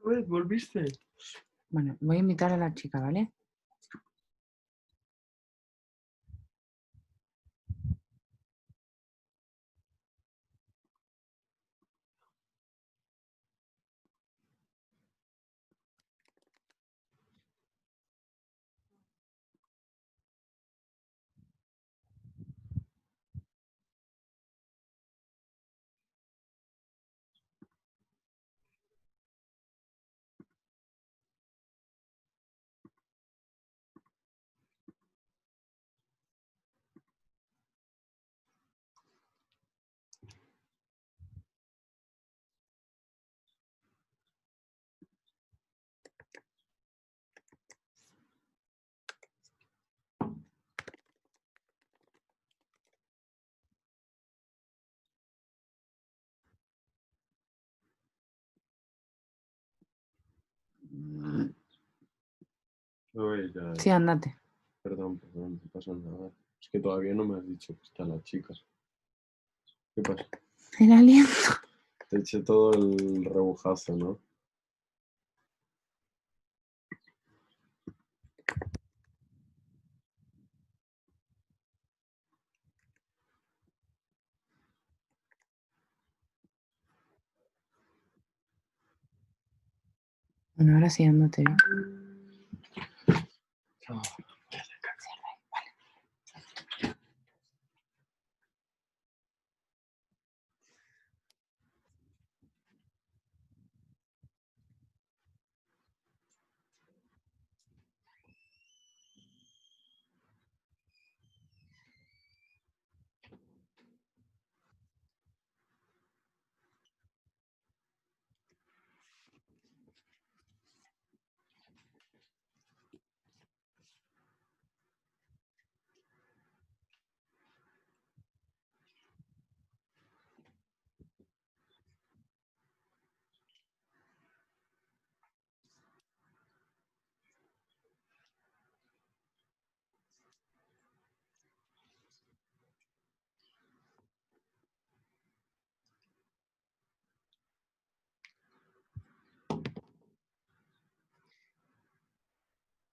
vez volviste. Bueno, voy a invitar a la chica, ¿vale? Oye, ya. Sí, andate. Perdón, no pasa nada. Es que todavía no me has dicho que está la chica. ¿Qué pasa? El aliento. Te eché todo el rebujazo, ¿no? Bueno, ahora sí, andate.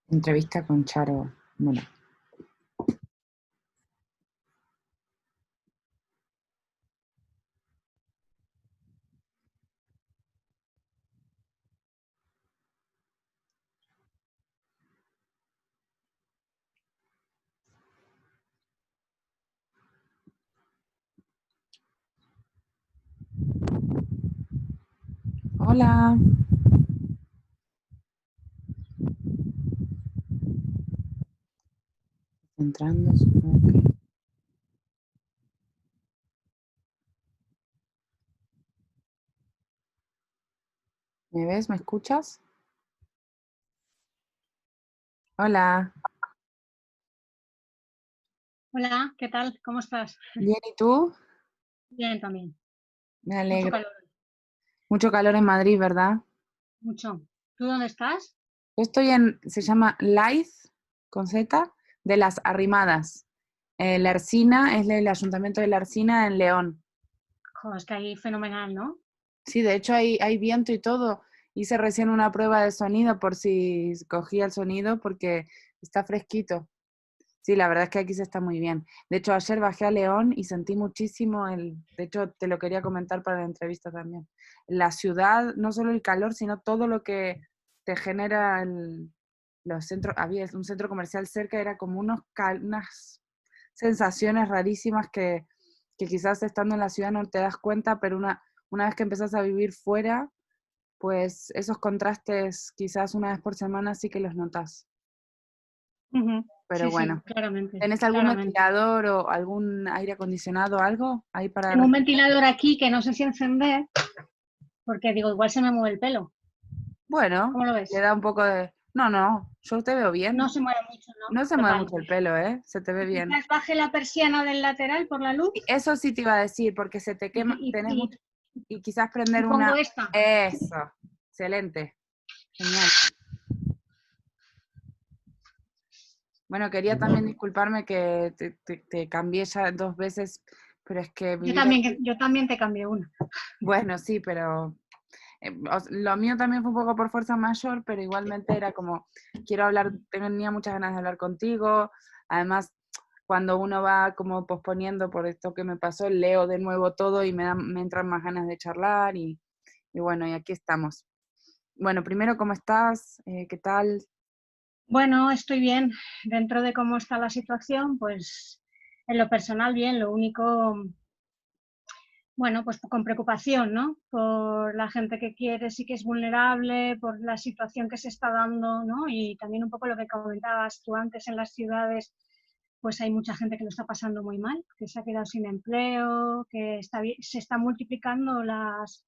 Entrevista con Charo. Bueno. Hola. Entrando, supongo que... ¿Me ves? ¿Me escuchas? Hola. Hola, ¿qué tal? ¿Cómo estás? Bien, ¿y tú? Bien, también. Me Mucho alegro. calor, Mucho calor en Madrid, ¿verdad? mucho. ¿Tú dónde estás? Yo estoy en, se llama Laiz, con Z, de las Arrimadas. La Ercina es el ayuntamiento de la Ercina en León. Jo, es que ahí fenomenal, ¿no? Sí, de hecho hay viento y todo. Hice recién una prueba de sonido por si cogía el sonido porque está fresquito. Sí, la verdad es que aquí se está muy bien. De hecho, ayer bajé a León y sentí muchísimo de hecho, te lo quería comentar para la entrevista también. La ciudad, no solo el calor, sino todo lo que te genera los centros. Había un centro comercial cerca, era como unas sensaciones rarísimas que quizás estando en la ciudad no te das cuenta, pero una vez que empezás a vivir fuera, pues esos contrastes quizás una vez por semana sí que los notas. Pero Sí, bueno. sí, claramente. ¿Tenés algún Claramente. ventilador o algún aire acondicionado o algo ahí para Tengo un respirar? ventilador aquí que no sé si encender, porque digo, igual se me mueve el pelo. Bueno, ¿Cómo lo le ves? da un poco de... No, yo te veo No bien. se mueve mucho, ¿no? No se mueve Vale. mucho el pelo, ¿eh? Se te ve bien. Quizás baje la persiana del lateral por la luz Y eso sí te iba a decir, porque se te quema, y, tenés y- mucho... Y quizás y prender pongo una... esta. Eso, excelente, genial. Bueno, quería también disculparme que te cambié ya 2 veces, pero es que vivir aquí... Yo también te cambié una. Bueno, sí, pero Lo mío también fue un poco por fuerza mayor, pero igualmente era como, quiero hablar, tenía muchas ganas de hablar contigo. Además, cuando uno va como posponiendo por esto que me pasó, leo de nuevo todo y me entran más ganas de charlar y bueno, y aquí estamos. Bueno, primero, ¿cómo estás? ¿Qué tal? Bueno, estoy bien. Dentro de cómo está la situación, pues en lo personal bien, lo único, bueno, pues con preocupación, ¿no? Por la gente que quiere, sí que es vulnerable, por la situación que se está dando, ¿no? Y también un poco lo que comentabas tú antes en las ciudades, pues hay mucha gente que lo está pasando muy mal, que se ha quedado sin empleo, que se están multiplicando las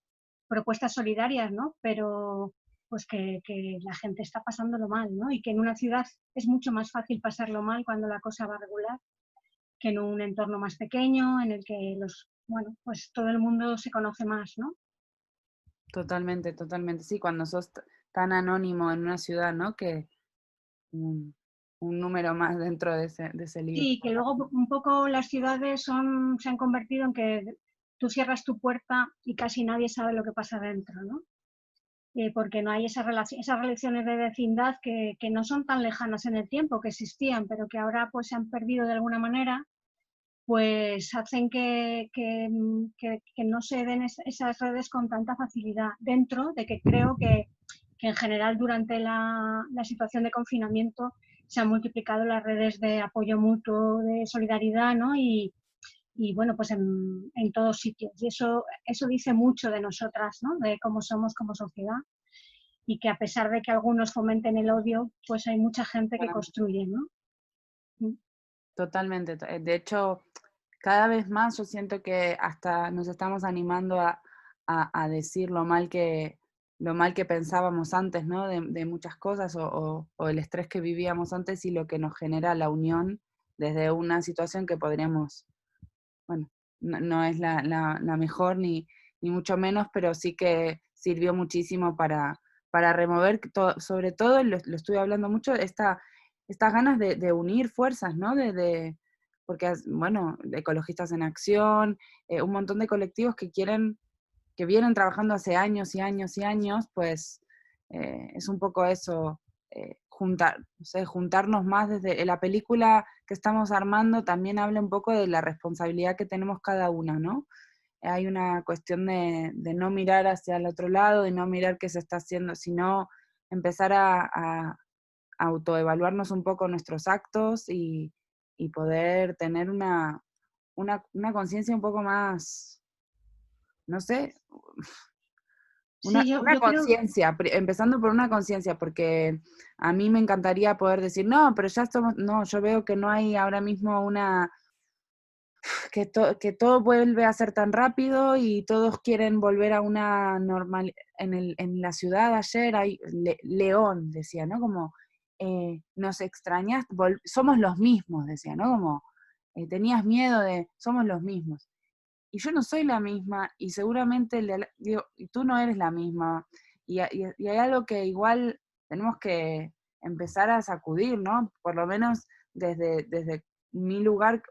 propuestas solidarias, ¿no? Pero pues que la gente está pasándolo mal, ¿no? Y que en una ciudad es mucho más fácil pasarlo mal cuando la cosa va regular que en un entorno más pequeño en el que bueno, pues todo el mundo se conoce más, ¿no? Totalmente, totalmente. Sí, cuando sos tan anónimo en una ciudad, ¿no? Que un, un número más dentro de ese lío. Sí, que luego un poco las ciudades se han convertido en que tú cierras tu puerta y casi nadie sabe lo que pasa dentro, ¿no? Porque no hay esas relaciones de vecindad que no son tan lejanas en el tiempo, que existían, pero que ahora pues se han perdido de alguna manera, pues hacen que no se den esas redes con tanta facilidad, dentro de que creo que en general durante la situación de confinamiento se han multiplicado las redes de apoyo mutuo, de solidaridad, ¿no? Y bueno, pues en todos sitios. Y eso dice mucho de nosotras, ¿no? De cómo somos como sociedad. Y que a pesar de que algunos fomenten el odio, pues hay mucha gente que construye, ¿no? Totalmente. De hecho, cada vez más yo siento que hasta nos estamos animando a decir lo mal que pensábamos antes, ¿no? De muchas cosas o el estrés que vivíamos antes y lo que nos genera la unión desde una situación que podríamos, bueno, no es la mejor ni mucho menos, pero sí que sirvió muchísimo para remover, sobre todo, lo estuve hablando mucho, estas ganas de unir fuerzas, ¿no? Porque, bueno, Ecologistas en Acción, un montón de colectivos que vienen trabajando hace años y años y años, pues es un poco eso, no sé, juntarnos más desde la película que estamos armando también habla un poco de la responsabilidad que tenemos cada una, ¿no? Hay una cuestión de no mirar hacia el otro lado, de no mirar qué se está haciendo, sino empezar a autoevaluarnos un poco nuestros actos y poder tener una conciencia un poco más, no sé, Sí, una yo creo, conciencia, empezando por una conciencia, porque a mí me encantaría poder decir, no, pero ya somos, no, yo veo que no hay ahora mismo que todo vuelve a ser tan rápido y todos quieren volver a una normal, en la ciudad ayer hay, León decía, ¿no? Como, nos extrañas, somos los mismos, decía, ¿no? Como, tenías miedo somos los mismos. Y yo no soy la misma, y seguramente, digo, y tú no eres la misma, y hay algo que igual tenemos que empezar a sacudir, ¿no? Por lo menos desde mi lugar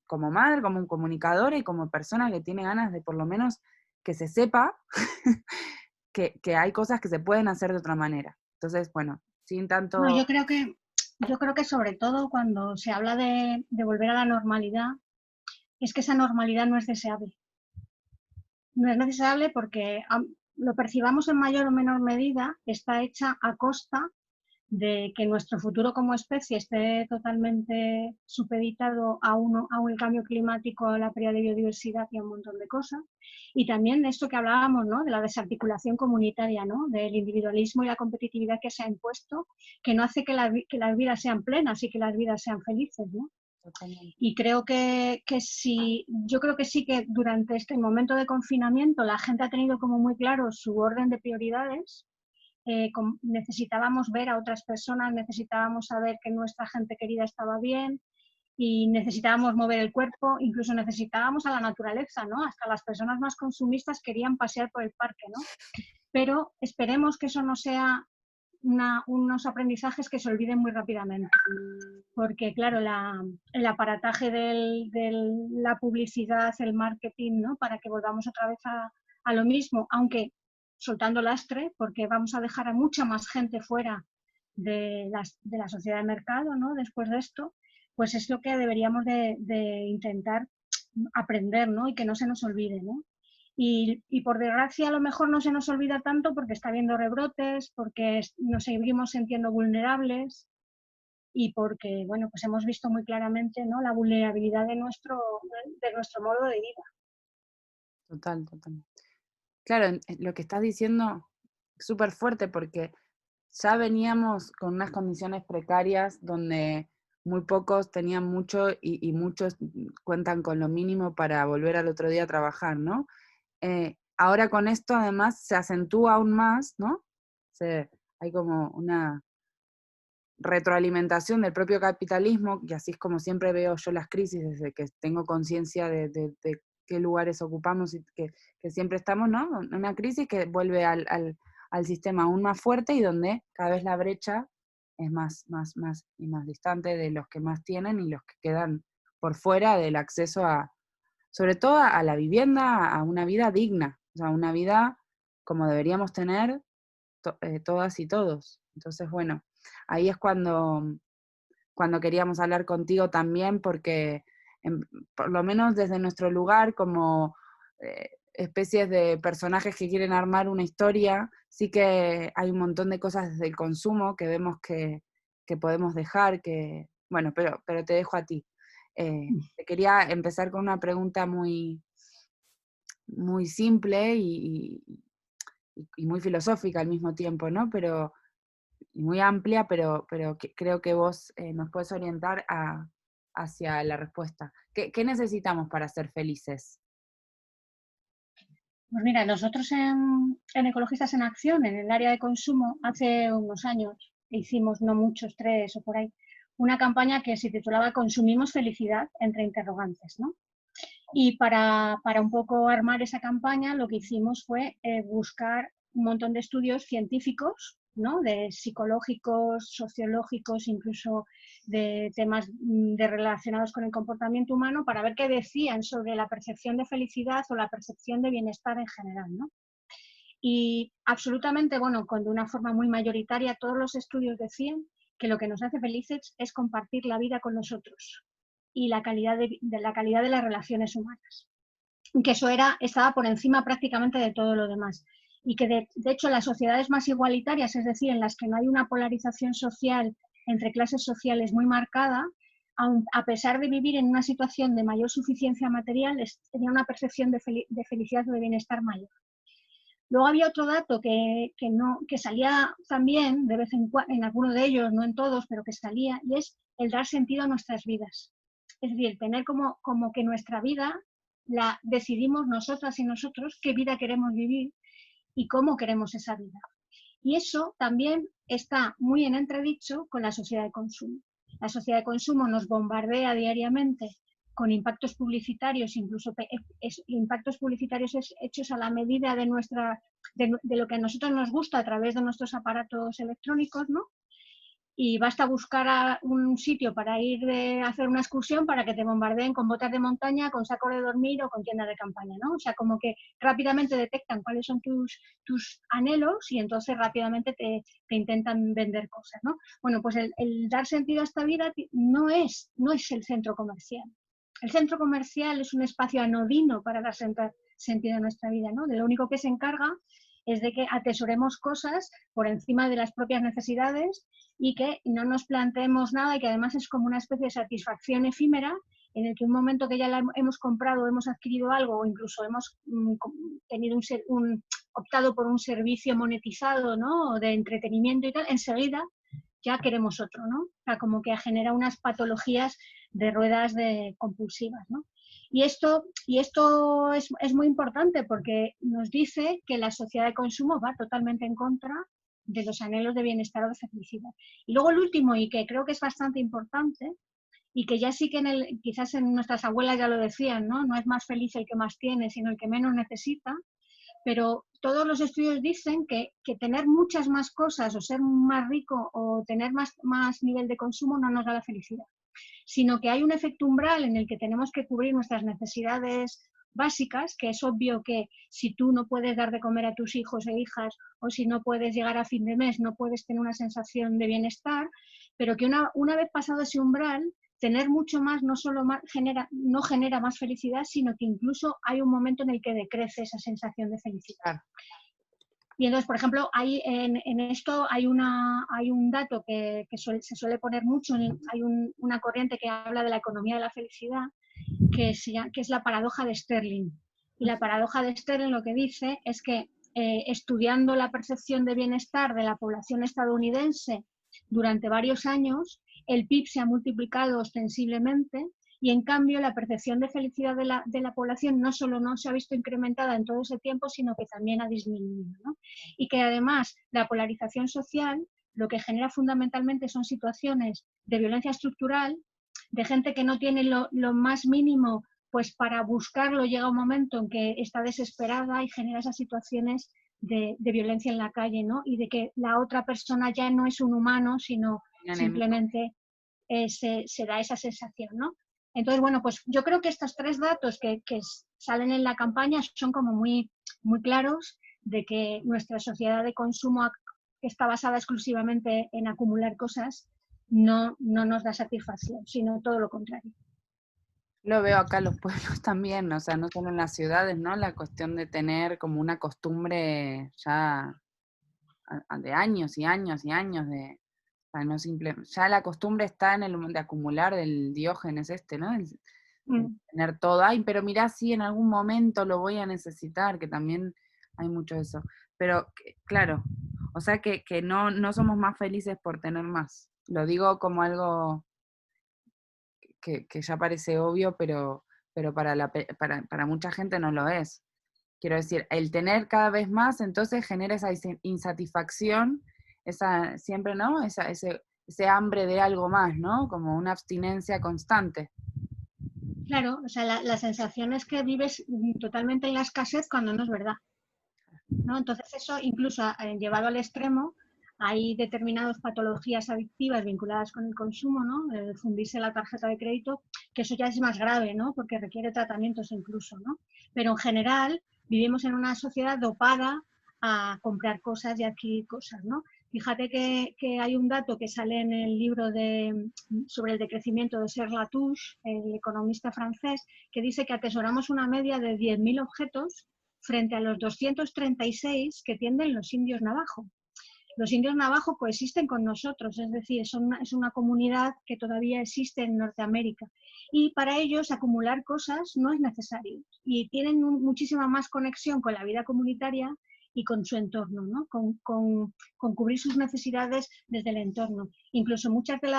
como madre, como comunicadora y como persona que tiene ganas de por lo menos que se sepa que hay cosas que se pueden hacer de otra manera. Entonces, bueno, sin no, tanto... yo creo que sobre todo cuando se habla de volver a la normalidad, es que esa normalidad no es deseable. No es deseable porque lo percibamos en mayor o menor medida, está hecha a costa de que nuestro futuro como especie esté totalmente supeditado a un cambio climático, a la pérdida de biodiversidad y a un montón de cosas. Y también de esto que hablábamos, ¿no? De la desarticulación comunitaria, ¿no? Del individualismo y la competitividad que se ha impuesto, que no hace que las vidas sean plenas y que las vidas sean felices, ¿no? Y creo yo creo que sí que durante este momento de confinamiento la gente ha tenido como muy claro su orden de prioridades. Necesitábamos ver a otras personas, necesitábamos saber que nuestra gente querida estaba bien y necesitábamos mover el cuerpo, incluso necesitábamos a la naturaleza, ¿no? Hasta las personas más consumistas querían pasear por el parque, ¿no? Pero esperemos que eso no sea unos aprendizajes que se olviden muy rápidamente, porque claro, el aparataje de la publicidad, el marketing, ¿no? Para que volvamos otra vez a lo mismo, aunque soltando lastre, porque vamos a dejar a mucha más gente fuera de la sociedad de mercado, ¿no? Después de esto, pues es lo que deberíamos de intentar aprender, ¿no? Y que no se nos olvide, ¿no? Y por desgracia a lo mejor no se nos olvida tanto porque está habiendo rebrotes, porque nos seguimos sintiendo vulnerables y porque, bueno, pues hemos visto muy claramente, ¿no?, la vulnerabilidad de nuestro modo de vida. Total, total. Claro, lo que estás diciendo es súper fuerte porque ya veníamos con unas condiciones precarias donde muy pocos tenían mucho y muchos cuentan con lo mínimo para volver al otro día a trabajar, ¿no? Ahora con esto además se acentúa aún más, ¿no? Hay como una retroalimentación del propio capitalismo, y así es como siempre veo yo las crisis, desde que tengo conciencia de qué lugares ocupamos y que siempre estamos, ¿no? Una crisis que vuelve al sistema aún más fuerte y donde cada vez la brecha es más distante de los que más tienen y los que quedan por fuera del acceso sobre todo a la vivienda, a una vida digna, o sea, una vida como deberíamos tener todas y todos. Entonces, bueno, ahí es cuando queríamos hablar contigo también, porque por lo menos desde nuestro lugar, como especies de personajes que quieren armar una historia, sí que hay un montón de cosas desde el consumo que vemos que podemos dejar, bueno, pero te dejo a ti. Te quería empezar con una pregunta muy, muy simple y muy filosófica al mismo tiempo, ¿no? Y muy amplia, pero creo que vos nos puedes orientar hacia la respuesta. ¿Qué necesitamos para ser felices? Pues mira, nosotros en Ecologistas en Acción, en el área de consumo, hace unos años hicimos, no muchos, 3 o por ahí, una campaña que se titulaba Consumimos felicidad, entre interrogantes, ¿no? Y para un poco armar esa campaña, lo que hicimos fue buscar un montón de estudios científicos, ¿no?, de psicológicos, sociológicos, incluso de temas relacionados con el comportamiento humano, para ver qué decían sobre la percepción de felicidad o la percepción de bienestar en general, ¿no? Y absolutamente, bueno, de una forma muy mayoritaria, todos los estudios decían que lo que nos hace felices es compartir la vida con nosotros y la calidad de las relaciones humanas. Que eso estaba por encima prácticamente de todo lo demás. Y que de hecho las sociedades más igualitarias, es decir, en las que no hay una polarización social entre clases sociales muy marcada, a pesar de vivir en una situación de mayor suficiencia material, tenía una percepción de felicidad o de bienestar mayor. Luego había otro dato que salía también de vez en cuando, en algunos de ellos, no en todos, pero que salía, y es el dar sentido a nuestras vidas. Es decir, tener como que nuestra vida la decidimos nosotras y nosotros qué vida queremos vivir y cómo queremos esa vida. Y eso también está muy en entredicho con la sociedad de consumo. La sociedad de consumo nos bombardea diariamente con impactos publicitarios, incluso impactos publicitarios hechos a la medida de lo que a nosotros nos gusta a través de nuestros aparatos electrónicos, ¿no? Y basta buscar un sitio para ir a hacer una excursión para que te bombardeen con botas de montaña, con sacos de dormir o con tiendas de campaña, ¿no? O sea, como que rápidamente detectan cuáles son tus anhelos y entonces rápidamente te intentan vender cosas, ¿no? Bueno, pues el dar sentido a esta vida no es el centro comercial. El centro comercial es un espacio anodino para dar sentido a nuestra vida, ¿no? De lo único que se encarga es de que atesoremos cosas por encima de las propias necesidades y que no nos planteemos nada, y que además es como una especie de satisfacción efímera en el que un momento que ya la hemos comprado, hemos adquirido algo o incluso hemos tenido optado por un servicio monetizado, ¿no?, de entretenimiento y tal, enseguida ya queremos otro, ¿no? O sea, como que genera unas patologías de ruedas compulsivas, ¿no? Y esto es muy importante porque nos dice que la sociedad de consumo va totalmente en contra de los anhelos de bienestar o de felicidad. Y luego el último, y que creo que es bastante importante, y que ya sí que quizás en nuestras abuelas ya lo decían, ¿no? No es más feliz el que más tiene, sino el que menos necesita, pero todos los estudios dicen que tener muchas más cosas o ser más rico o tener más nivel de consumo no nos da la felicidad, sino que hay un efecto umbral en el que tenemos que cubrir nuestras necesidades básicas, que es obvio que si tú no puedes dar de comer a tus hijos e hijas o si no puedes llegar a fin de mes, no puedes tener una sensación de bienestar, pero que una vez pasado ese umbral, tener mucho más no solo no genera más felicidad, sino que incluso hay un momento en el que decrece esa sensación de felicidad. Claro. Y entonces, por ejemplo, en esto hay un dato que se suele poner mucho, hay una corriente que habla de la economía de la felicidad, que es la paradoja de Sterling. Y la paradoja de Sterling lo que dice es que estudiando la percepción de bienestar de la población estadounidense durante varios años, el PIB se ha multiplicado ostensiblemente y en cambio la percepción de felicidad de la población no solo no se ha visto incrementada en todo ese tiempo, sino que también ha disminuido, ¿no? Y que además la polarización social lo que genera fundamentalmente son situaciones de violencia estructural, de gente que no tiene lo más mínimo, pues para buscarlo llega un momento en que está desesperada y genera esas situaciones de violencia en la calle, ¿no? Y de que la otra persona ya no es un humano, sino simplemente se da esa sensación, ¿no? Entonces, bueno, pues yo creo que estos 3 datos que salen en la campaña son como muy, muy claros de que nuestra sociedad de consumo que está basada exclusivamente en acumular cosas no nos da satisfacción, sino todo lo contrario. Lo veo acá en los pueblos también, o sea, no solo en las ciudades, ¿no? La cuestión de tener como una costumbre ya de años y años y años de, o sea, no ya la costumbre está en el de acumular el Diógenes ¿no? El tener todo, ay, pero mirá, sí, en algún momento lo voy a necesitar, que también hay mucho de eso. Pero, claro, o sea que no somos más felices por tener más. Lo digo como algo que ya parece obvio, pero para mucha gente no lo es. Quiero decir, el tener cada vez más, entonces genera esa insatisfacción, esa siempre, ¿no? Ese hambre de algo más, ¿no? Como una abstinencia constante. Claro, o sea, la sensación es que vives totalmente en la escasez cuando no es verdad, ¿no? Entonces eso, incluso llevado al extremo, hay determinadas patologías adictivas vinculadas con el consumo, ¿no? El fundirse la tarjeta de crédito, que eso ya es más grave, ¿no? Porque requiere tratamientos incluso, ¿no? Pero en general vivimos en una sociedad dopada a comprar cosas y adquirir cosas, ¿no? Fíjate que hay un dato que sale en el libro sobre el decrecimiento de Serge Latouche, el economista francés, que dice que atesoramos una media de 10.000 objetos frente a los 236 que tienen los indios navajo. Los indios navajo coexisten con nosotros, es decir, es una comunidad que todavía existe en Norteamérica. Y para ellos acumular cosas no es necesario. Y tienen muchísima más conexión con la vida comunitaria y con su entorno, ¿no? Con cubrir sus necesidades desde el entorno. Incluso muchas de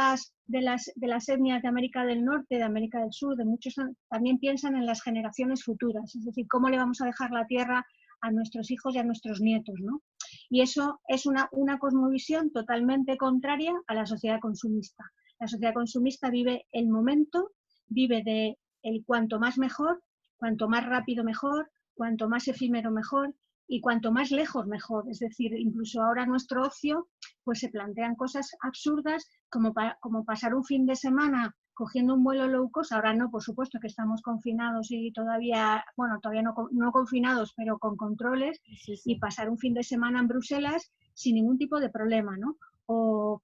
las etnias de América del Norte, de América del Sur, de muchos también piensan en las generaciones futuras, es decir, cómo le vamos a dejar la tierra a nuestros hijos y a nuestros nietos, ¿no? Y eso es una cosmovisión totalmente contraria a la sociedad consumista. La sociedad consumista vive el momento, vive de el cuanto más mejor, cuanto más rápido mejor, cuanto más efímero mejor y cuanto más lejos mejor. Es decir, incluso ahora nuestro ocio, pues se plantean cosas absurdas como pasar un fin de semana cogiendo un vuelo low cost, ahora no, por supuesto que estamos confinados y todavía no confinados, pero con controles, sí. Y pasar un fin de semana en Bruselas sin ningún tipo de problema, ¿no? O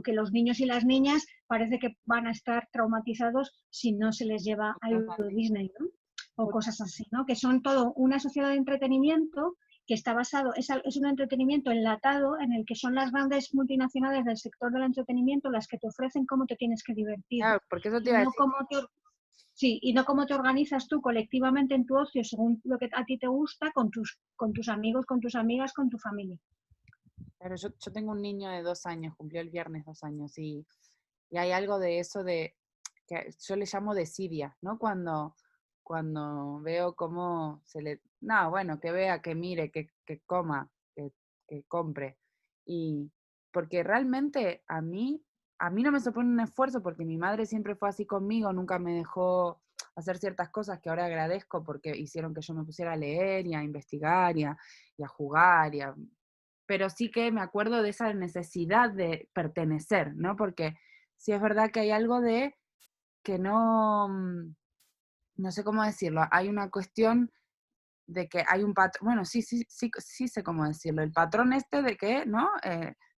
que los niños y las niñas parece que van a estar traumatizados si no se les lleva a Euro Disney, ¿no? O cosas así, ¿no? Que son todo una sociedad de entretenimiento que está basado, es un entretenimiento enlatado en el que son las grandes multinacionales del sector del entretenimiento las que te ofrecen cómo te tienes que divertir. Claro, porque eso te iba a decir. Sí, y no cómo te organizas tú colectivamente en tu ocio según lo que a ti te gusta con tus amigos, con tus amigas, con tu familia. Claro, yo tengo un niño de 2 años, cumplió el viernes 2 años, y hay algo de eso que yo le llamo desidia, ¿no? Cuando veo cómo que vea, que mire, que coma, que compre. Y porque realmente a mí no me supone un esfuerzo, porque mi madre siempre fue así conmigo, nunca me dejó hacer ciertas cosas que ahora agradezco porque hicieron que yo me pusiera a leer y a investigar y a jugar pero sí que me acuerdo de esa necesidad de pertenecer, ¿no? Porque sí es verdad que hay algo de que no no sé cómo decirlo, hay una cuestión de que hay un patrón, bueno, sí sé cómo decirlo, el patrón este de que, ¿no?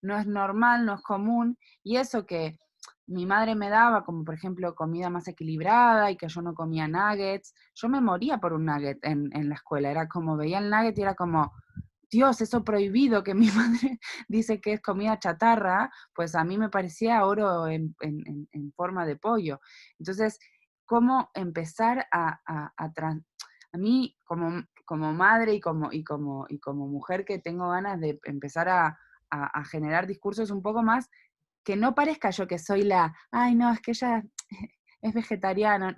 No es normal, no es común, y eso que mi madre me daba, como por ejemplo comida más equilibrada y que yo no comía nuggets, yo me moría por un nugget en la escuela, era como, veía el nugget y era como, Dios, eso prohibido que mi madre dice que es comida chatarra, pues a mí me parecía oro en forma de pollo. Entonces, ¿cómo empezar a mí como madre y como mujer que tengo ganas de empezar a generar discursos un poco más, que no parezca yo que soy ay no, es que ella es vegetariana,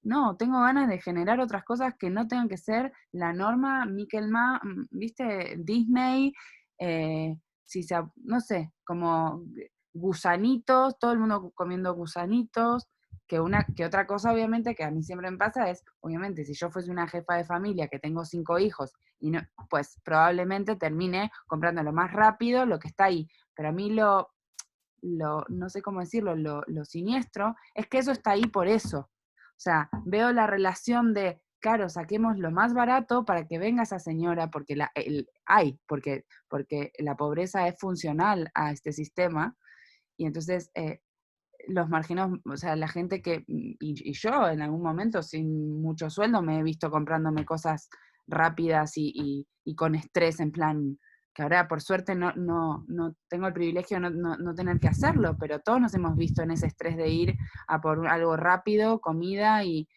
no, tengo ganas de generar otras cosas que no tengan que ser la norma, viste, Disney, no sé, como gusanitos, todo el mundo comiendo gusanitos, que otra cosa obviamente que a mí siempre me pasa es, obviamente, si yo fuese una jefa de familia que tengo 5 hijos, y no, pues probablemente termine comprando lo más rápido lo que está ahí, pero a mí no sé cómo decirlo, lo siniestro, es que eso está ahí por eso. O sea, veo la relación de, claro, saquemos lo más barato para que venga esa señora, porque porque la pobreza es funcional a este sistema, y entonces los marginados, o sea, la gente y yo en algún momento sin mucho sueldo me he visto comprándome cosas rápidas y con estrés en plan, que ahora por suerte no tengo el privilegio de no tener que hacerlo, pero todos nos hemos visto en ese estrés de ir a por algo rápido, comida y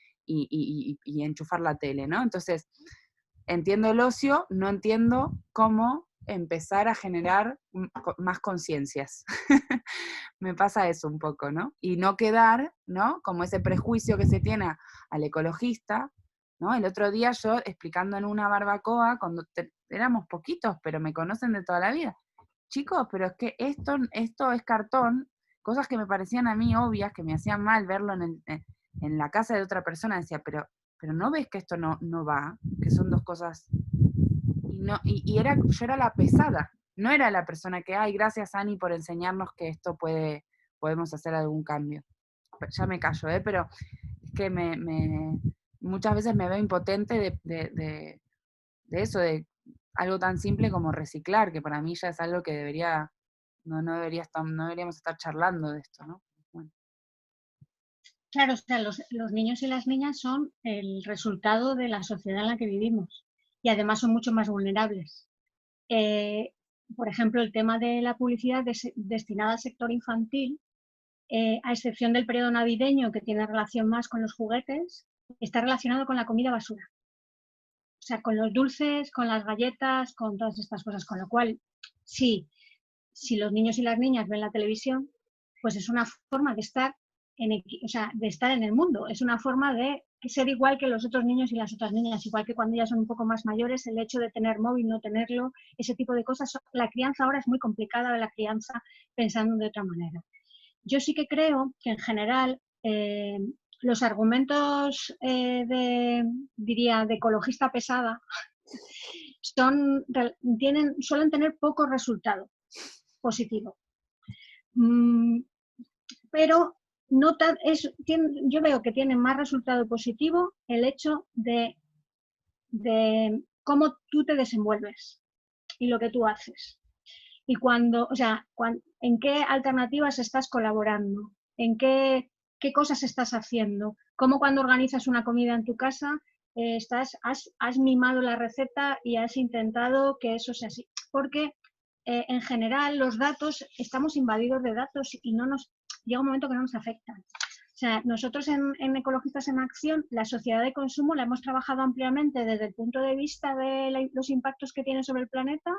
enchufar la tele, ¿no? Entonces, entiendo el ocio, no entiendo cómo empezar a generar más conciencias. Me pasa eso un poco, ¿no? Y no quedar, ¿no? Como ese prejuicio que se tiene al ecologista, ¿no? El otro día yo explicando en una barbacoa, cuando éramos poquitos, pero me conocen de toda la vida. Chicos, pero es que esto es cartón, cosas que me parecían a mí obvias, que me hacían mal verlo en la casa de otra persona, decía, pero no ves que esto no va, que son dos cosas. Yo era la pesada, no era la persona que, ay, gracias Ani por enseñarnos que esto podemos hacer algún cambio. Ya me callo, pero es que muchas veces me veo impotente de eso, de algo tan simple como reciclar, que para mí ya es algo que no deberíamos estar charlando de esto, ¿no? Bueno. Claro, o sea, los niños y las niñas son el resultado de la sociedad en la que vivimos y además son mucho más vulnerables. Por ejemplo, el tema de la publicidad destinada al sector infantil, a excepción del periodo navideño que tiene relación más con los juguetes, está relacionado con la comida basura. O sea, con los dulces, con las galletas, con todas estas cosas. Con lo cual, sí, si los niños y las niñas ven la televisión, pues es una forma de estar de estar en el mundo. Es una forma de ser igual que los otros niños y las otras niñas, igual que cuando ya son un poco más mayores, el hecho de tener móvil, no tenerlo, ese tipo de cosas. La crianza ahora es muy complicada de la crianza pensando de otra manera. Yo sí que creo que en general los argumentos diría, de ecologista pesada suelen tener poco resultado positivo. Pero yo veo que tiene más resultado positivo el hecho de cómo tú te desenvuelves y lo que tú haces. Y en qué alternativas estás colaborando, en qué cosas estás haciendo, cómo cuando organizas una comida en tu casa has mimado la receta y has intentado que eso sea así. Porque en general los datos, estamos invadidos de datos y llega un momento que no nos afectan. O sea, nosotros en Ecologistas en Acción, la sociedad de consumo la hemos trabajado ampliamente desde el punto de vista de los impactos que tiene sobre el planeta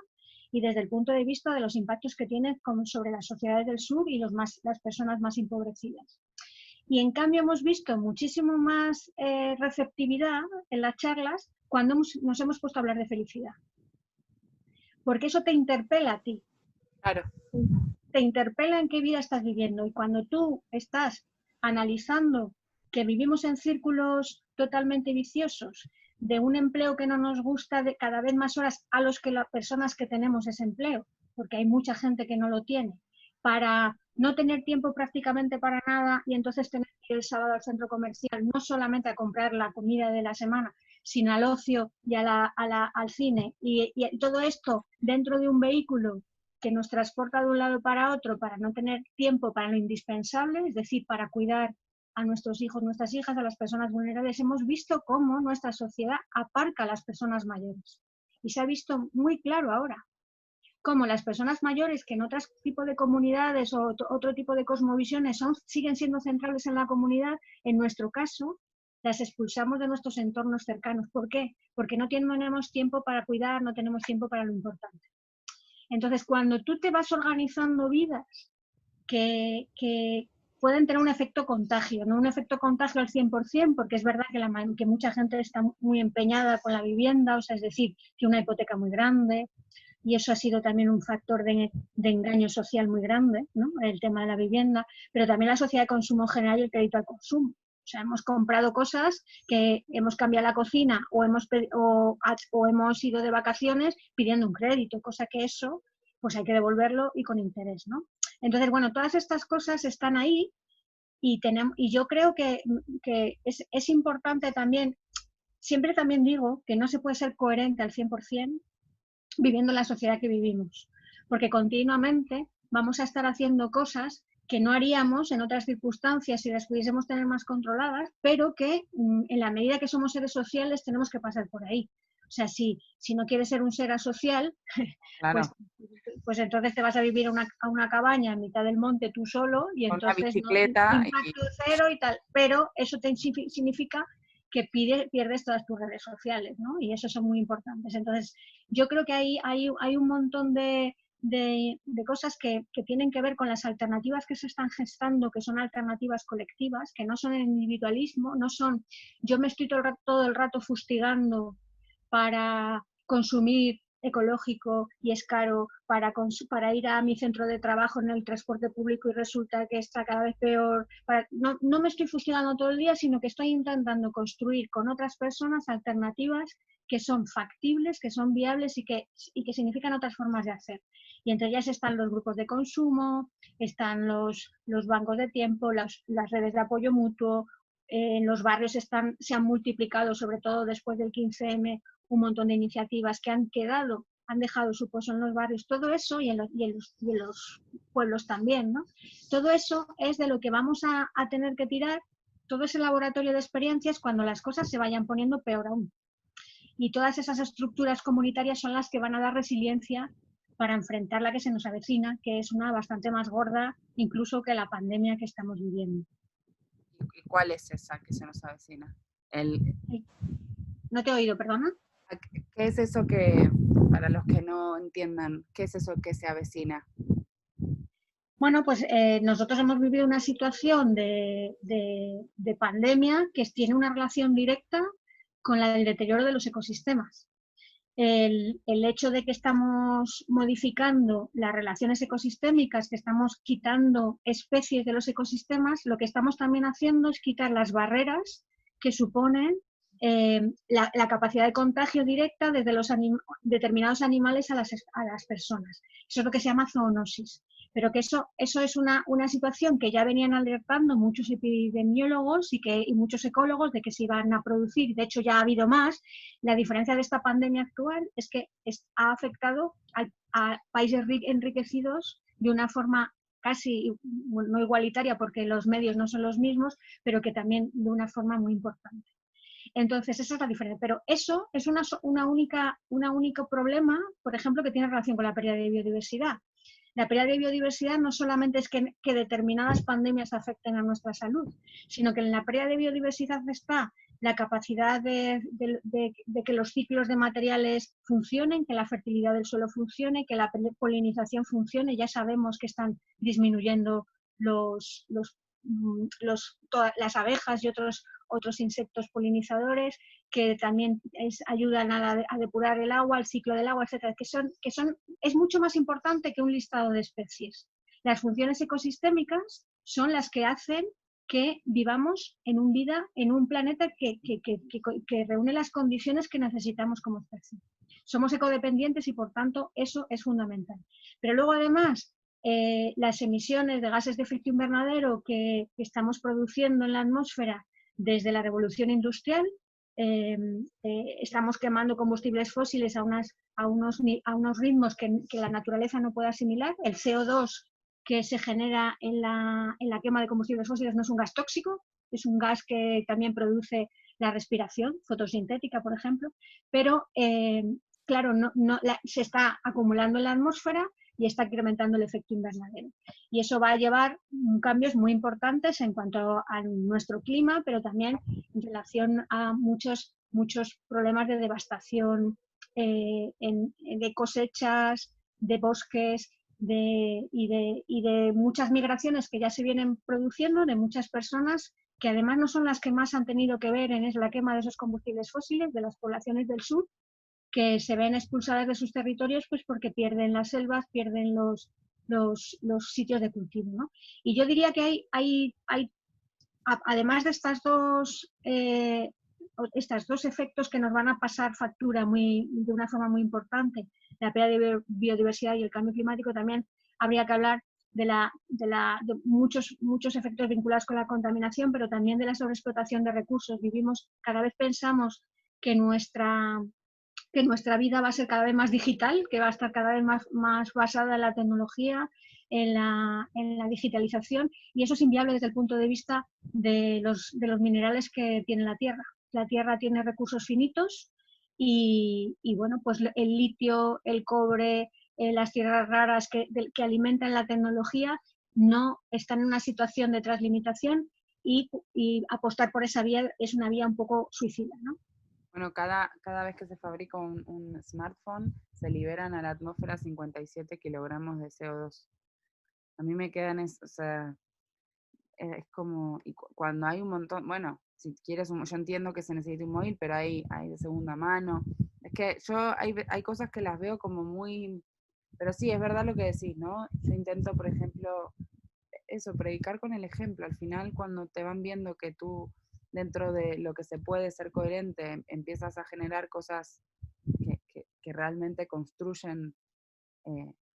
y desde el punto de vista de los impactos que tiene sobre las sociedades del sur y las personas más empobrecidas. Y en cambio hemos visto muchísimo más receptividad en las charlas cuando nos hemos puesto a hablar de felicidad. Porque eso te interpela a ti. Claro. Te interpela en qué vida estás viviendo. Y cuando tú estás analizando que vivimos en círculos totalmente viciosos, de un empleo que no nos gusta, de cada vez más horas a los que las personas que tenemos ese empleo, porque hay mucha gente que no lo tiene, para no tener tiempo prácticamente para nada y entonces tener que ir el sábado al centro comercial, no solamente a comprar la comida de la semana, sino al ocio y al cine. Y todo esto dentro de un vehículo que nos transporta de un lado para otro para no tener tiempo para lo indispensable, es decir, para cuidar a nuestros hijos, nuestras hijas, a las personas vulnerables. Hemos visto cómo nuestra sociedad aparca a las personas mayores. Y se ha visto muy claro ahora cómo las personas mayores que en otro tipo de comunidades o otro tipo de cosmovisiones siguen siendo centrales en la comunidad, en nuestro caso, las expulsamos de nuestros entornos cercanos. ¿Por qué? Porque no tenemos tiempo para cuidar, no tenemos tiempo para lo importante. Entonces, cuando tú te vas organizando vidas que pueden tener un efecto contagio, no un efecto contagio al 100%, porque es verdad que mucha gente está muy empeñada con la vivienda, o sea, es decir, que una hipoteca muy grande, y eso ha sido también un factor de engaño social muy grande, ¿no? El tema de la vivienda, pero también la sociedad de consumo general y el crédito al consumo. O sea, hemos comprado cosas que hemos cambiado la cocina o hemos ido de vacaciones pidiendo un crédito, cosa que eso pues hay que devolverlo y con interés, ¿no? Entonces, bueno, todas estas cosas están ahí y yo creo que es importante también, siempre también digo que no se puede ser coherente al 100% viviendo la sociedad que vivimos, porque continuamente vamos a estar haciendo cosas que no haríamos en otras circunstancias si las pudiésemos tener más controladas, pero que en la medida que somos seres sociales tenemos que pasar por ahí. O sea, si no quieres ser un ser asocial, Claro. pues entonces te vas a vivir a una cabaña en mitad del monte tú solo y Con entonces una bicicleta impacto cero y tal, pero eso significa que pierdes todas tus redes sociales, ¿no? Y eso son muy importantes. Entonces, yo creo que hay un montón de cosas que tienen que ver con las alternativas que se están gestando, que son alternativas colectivas, que no son el individualismo, no son yo me estoy todo el rato fustigando para consumir ecológico y es caro para ir a mi centro de trabajo en el transporte público y resulta que está cada vez peor. No me estoy fustigando todo el día, sino que estoy intentando construir con otras personas alternativas que son factibles, que son viables y que significan otras formas de hacer. Y entre ellas están los grupos de consumo, están los bancos de tiempo, las redes de apoyo mutuo. En los barrios se han multiplicado, sobre todo después del 15M, un montón de iniciativas que han dejado su pozo en los barrios, todo eso y en los pueblos también, ¿no? Todo eso es de lo que vamos a tener que tirar, todo ese laboratorio de experiencias cuando las cosas se vayan poniendo peor aún. Y todas esas estructuras comunitarias son las que van a dar resiliencia para enfrentar la que se nos avecina, que es una bastante más gorda incluso que la pandemia que estamos viviendo. ¿Y cuál es esa que se nos avecina? No te he oído, perdona. ¿Qué es eso que, para los que no entiendan, qué es eso que se avecina? Bueno, pues nosotros hemos vivido una situación de pandemia que tiene una relación directa con la del deterioro de los ecosistemas. El hecho de que estamos modificando las relaciones ecosistémicas, que estamos quitando especies de los ecosistemas, lo que estamos también haciendo es quitar las barreras que suponen la capacidad de contagio directa desde los determinados animales a las personas. Eso es lo que se llama zoonosis. Pero que eso es una situación que ya venían alertando muchos epidemiólogos y muchos ecólogos de que se iban a producir. De hecho, ya ha habido más. La diferencia de esta pandemia actual es que ha afectado a países enriquecidos de una forma casi no igualitaria, porque los medios no son los mismos, pero que también de una forma muy importante. Entonces, eso es la diferencia. Pero eso es un único problema, por ejemplo, que tiene relación con la pérdida de biodiversidad. La pérdida de biodiversidad no solamente es que determinadas pandemias afecten a nuestra salud, sino que en la pérdida de biodiversidad está la capacidad de que los ciclos de materiales funcionen, que la fertilidad del suelo funcione, que la polinización funcione. Ya sabemos que están disminuyendo las abejas y otros insectos polinizadores, que también ayudan a depurar el agua, el ciclo del agua, etcétera, es mucho más importante que un listado de especies. Las funciones ecosistémicas son las que hacen que vivamos en un planeta que reúne las condiciones que necesitamos como especie. Somos ecodependientes y, por tanto, eso es fundamental. Pero luego, además, las emisiones de gases de efecto invernadero que estamos produciendo en la atmósfera desde la revolución industrial. Estamos quemando combustibles fósiles a unos ritmos que la naturaleza no puede asimilar. El CO2 que se genera en la quema de combustibles fósiles no es un gas tóxico, es un gas que también produce la respiración fotosintética, por ejemplo, pero claro, se está acumulando en la atmósfera y está incrementando el efecto invernadero. Y eso va a llevar cambios muy importantes en cuanto a nuestro clima, pero también en relación a muchos problemas de devastación de cosechas, de bosques, y de muchas migraciones que ya se vienen produciendo, de muchas personas que además no son las que más han tenido que ver en la quema de esos combustibles fósiles, de las poblaciones del sur, que se ven expulsadas de sus territorios pues porque pierden las selvas, pierden los sitios de cultivo, ¿no? Y yo diría que hay además de estos dos efectos que nos van a pasar factura de una forma muy importante, la pérdida de biodiversidad y el cambio climático, también habría que hablar de muchos efectos vinculados con la contaminación, pero también de la sobreexplotación de recursos. Cada vez pensamos que nuestra vida va a ser cada vez más digital, que va a estar cada vez más basada en la tecnología, en la digitalización, y eso es inviable desde el punto de vista de los minerales que tiene la Tierra. La Tierra tiene recursos finitos y bueno, pues el litio, el cobre, las tierras raras que alimentan la tecnología no están en una situación de translimitación y apostar por esa vía es una vía un poco suicida, ¿no? Bueno, cada vez que se fabrica un smartphone, se liberan a la atmósfera 57 kilogramos de CO2. A mí me quedan, o sea, es como, y cuando hay un montón, bueno, si quieres, yo entiendo que se necesita un móvil, pero hay de segunda mano. Es que hay cosas que las veo como muy, pero sí, es verdad lo que decís, ¿no? Yo intento, por ejemplo, eso, predicar con el ejemplo. Al final, cuando te van viendo que tú, dentro de lo que se puede ser coherente, empiezas a generar cosas que realmente construyen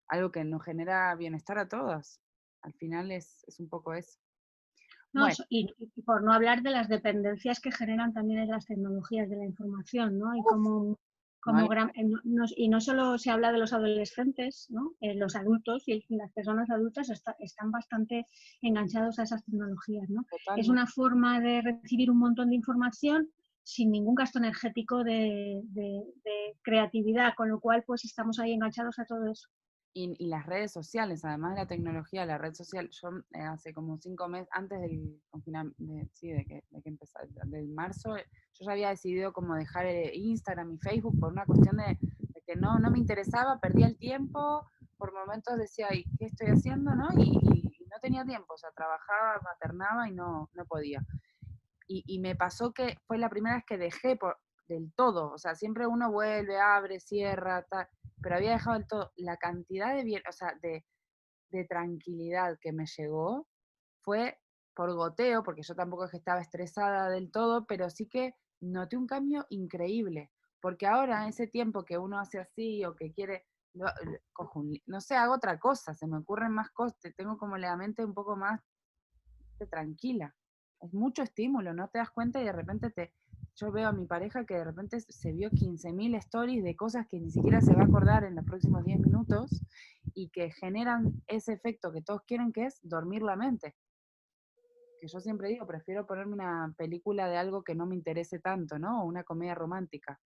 algo que nos genera bienestar a todas. Al final es un poco eso. No, Bueno, y por no hablar de las dependencias que generan también en las tecnologías de la información, ¿no? Y no, y no solo se habla de los adolescentes, ¿no? Los adultos y las personas adultas están bastante enganchados a esas tecnologías, ¿no? Es totalmente. una forma de recibir un montón de información sin ningún gasto energético de creatividad, con lo cual pues estamos ahí enganchados a todo eso. Y las redes sociales, además de la tecnología, la red social, yo hace como 5 meses, antes del confinamiento, sí, de que empezara, del marzo, yo ya había decidido como dejar Instagram y Facebook por una cuestión de que no me interesaba, perdía el tiempo, por momentos decía, ¿y qué estoy haciendo? ¿No? Y no tenía tiempo, o sea, trabajaba, maternaba y no podía. Y me pasó que fue la primera vez que dejé del todo, o sea, siempre uno vuelve, abre, cierra, tal, pero había dejado del todo. La cantidad o sea, de tranquilidad que me llegó fue por goteo, porque yo tampoco es que estaba estresada del todo, pero sí que noté un cambio increíble, porque ahora ese tiempo que uno hace así o que quiere, cojo no sé, hago otra cosa, se me ocurren más cosas, tengo como la mente un poco más tranquila. Es mucho estímulo, no te das cuenta y de repente yo veo a mi pareja que de repente se vio 15.000 stories de cosas que ni siquiera se va a acordar en los próximos 10 minutos y que generan ese efecto que todos quieren, que es dormir la mente. Que yo siempre digo, prefiero ponerme una película de algo que no me interese tanto, ¿no? O una comedia romántica,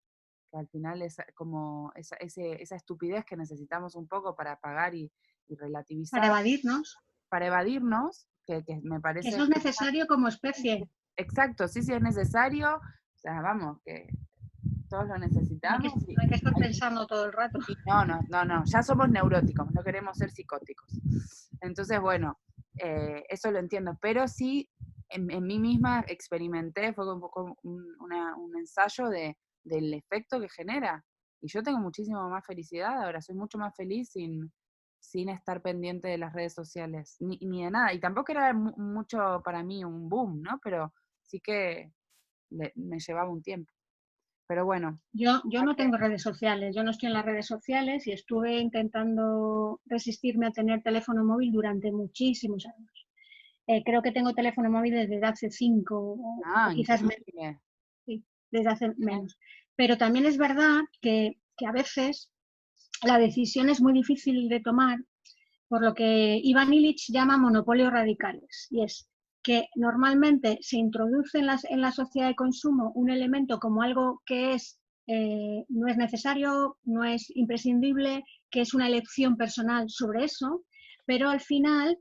que al final es como esa estupidez que necesitamos un poco para apagar y relativizar, Para evadirnos, para evadirnos, que me que parece eso es necesario como especie. exacto, sí es necesario, o sea, vamos, que todos lo necesitamos. No hay que estar pensando todo el rato. Y no, ya somos neuróticos, no queremos ser psicóticos. Entonces, bueno, eso lo entiendo, pero sí, en mí misma experimenté, fue un poco un ensayo del efecto que genera. Y yo tengo muchísimo más felicidad ahora, soy mucho más feliz sin estar pendiente de las redes sociales, ni de nada. Y tampoco era mucho para mí un boom, ¿no? Pero sí que me llevaba un tiempo. Pero bueno. Yo no tengo redes sociales, yo no estoy en las redes sociales y estuve intentando resistirme a tener teléfono móvil durante muchísimos años. Creo que tengo teléfono móvil desde hace 5 o quizás menos. Sí, desde hace menos. Pero también es verdad que a veces la decisión es muy difícil de tomar por lo que Ivan Illich llama monopolios radicales, y es que normalmente se introduce en la sociedad de consumo un elemento como algo que no es necesario, no es imprescindible, que es una elección personal sobre eso, pero al final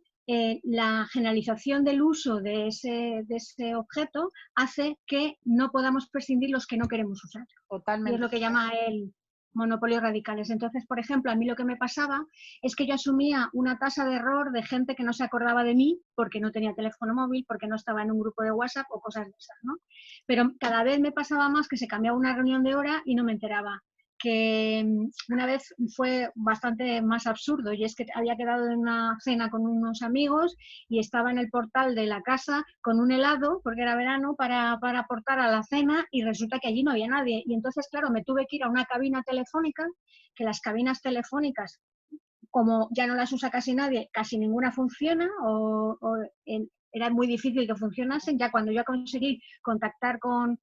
la generalización del uso de ese objeto hace que no podamos prescindir los que no queremos usar. Totalmente. Y es lo que llama él monopolios radicales. Entonces, por ejemplo, a mí lo que me pasaba es que yo asumía una tasa de error de gente que no se acordaba de mí porque no tenía teléfono móvil, porque no estaba en un grupo de WhatsApp o cosas de esas, ¿no? Pero cada vez me pasaba más que se cambiaba una reunión de hora y no me enteraba. Que una vez fue bastante más absurdo, y es que había quedado en una cena con unos amigos y estaba en el portal de la casa con un helado, porque era verano, para aportar a la cena, y resulta que allí no había nadie. Y entonces, claro, me tuve que ir a una cabina telefónica, que las cabinas telefónicas, como ya no las usa casi nadie, casi ninguna funciona, era muy difícil que funcionasen. Ya cuando yo conseguí contactar con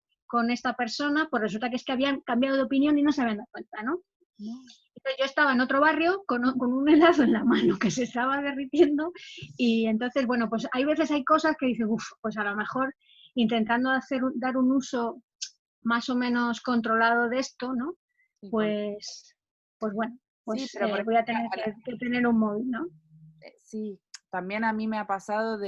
esta persona, pues resulta que es que habían cambiado de opinión y no se habían dado cuenta, ¿no? Entonces yo estaba en otro barrio con un helado en la mano que se estaba derritiendo, y entonces, bueno, pues hay veces hay cosas que dices, pues a lo mejor intentando dar un uso más o menos controlado de esto, ¿no? Pues bueno, pues sí, pero voy a tener que tener un móvil, ¿no? Sí, también a mí me ha pasado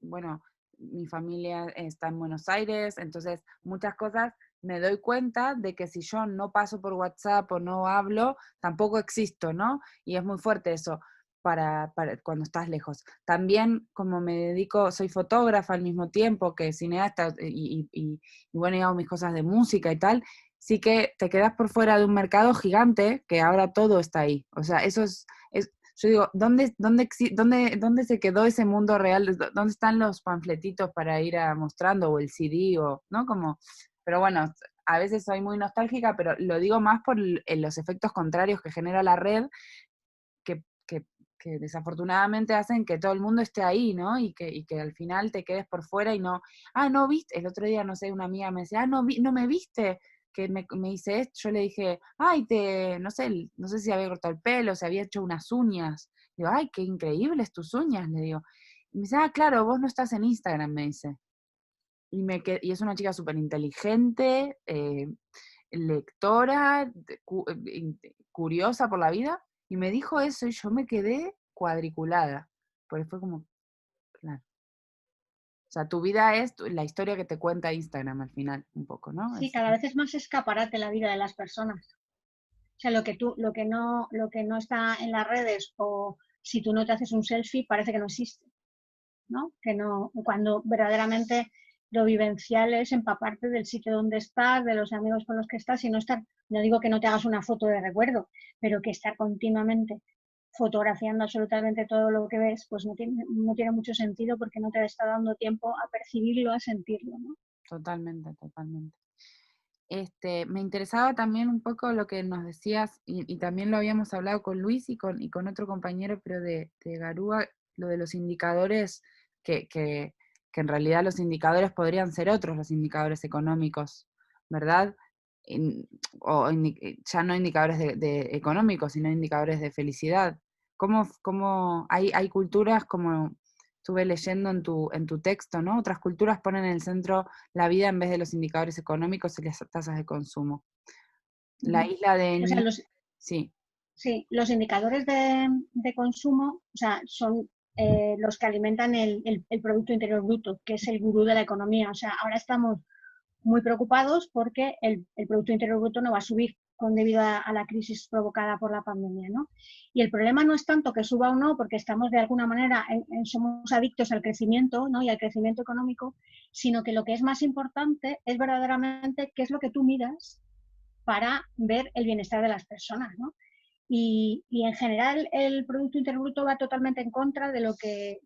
bueno, mi familia está en Buenos Aires, entonces muchas cosas me doy cuenta de que si yo no paso por WhatsApp o no hablo, tampoco existo, ¿no? Y es muy fuerte eso para cuando estás lejos. También como me dedico, soy fotógrafa al mismo tiempo que cineasta y bueno, y hago mis cosas de música y tal, sí que te quedas por fuera de un mercado gigante que ahora todo está ahí. O sea, eso es yo digo, ¿dónde se quedó ese mundo real? ¿Dónde están los panfletitos para ir mostrando, o el CD, ¿no? Pero bueno, a veces soy muy nostálgica, pero lo digo más por los efectos contrarios que genera la red, que, que, que desafortunadamente hacen que todo el mundo esté ahí, ¿no? Y que al final te quedes por fuera y no, no viste, el otro día, no sé, una amiga me decía, no me viste, que me hice esto. Yo le dije, no sé si había cortado el pelo, se había hecho unas uñas. Digo, ay, qué increíbles tus uñas, le digo. Y me dice, claro, vos no estás en Instagram, me dice. Y es una chica súper inteligente, lectora, curiosa por la vida, y me dijo eso y yo me quedé cuadriculada, porque fue como, claro. O sea, tu vida es la historia que te cuenta Instagram al final, un poco, ¿no? Sí, cada vez es más escaparate la vida de las personas. O sea, lo que no está en las redes, o si tú no te haces un selfie, parece que no existe, ¿no? Que no, cuando verdaderamente lo vivencial es empaparte del sitio donde estás, de los amigos con los que estás, y no estar, no digo que no te hagas una foto de recuerdo, pero que estar continuamente fotografiando absolutamente todo lo que ves, pues no tiene mucho sentido, porque no te está dando tiempo a percibirlo, a sentirlo, ¿no? Totalmente. Me interesaba también un poco lo que nos decías, y también lo habíamos hablado con Luis y con otro compañero, pero de Garúa, lo de los indicadores, que en realidad los indicadores podrían ser otros, los indicadores económicos, ¿verdad? Ya no indicadores de económicos, sino indicadores de felicidad. ¿Cómo hay culturas, como estuve leyendo en tu texto, ¿no? Otras culturas ponen en el centro la vida en vez de los indicadores económicos y las tasas de consumo. La isla de... O sea, sí. Sí, los indicadores de consumo, o sea, son los que alimentan el Producto Interior Bruto, que es el gurú de la economía. O sea, ahora estamos muy preocupados porque el Producto Interior Bruto no va a subir debido a la crisis provocada por la pandemia, ¿no? Y el problema no es tanto que suba o no, porque estamos de alguna manera, somos adictos al crecimiento, ¿no? Y al crecimiento económico, sino que lo que es más importante es verdaderamente qué es lo que tú miras para ver el bienestar de las personas, ¿no? Y en general el Producto Interior Bruto va totalmente en contra de lo que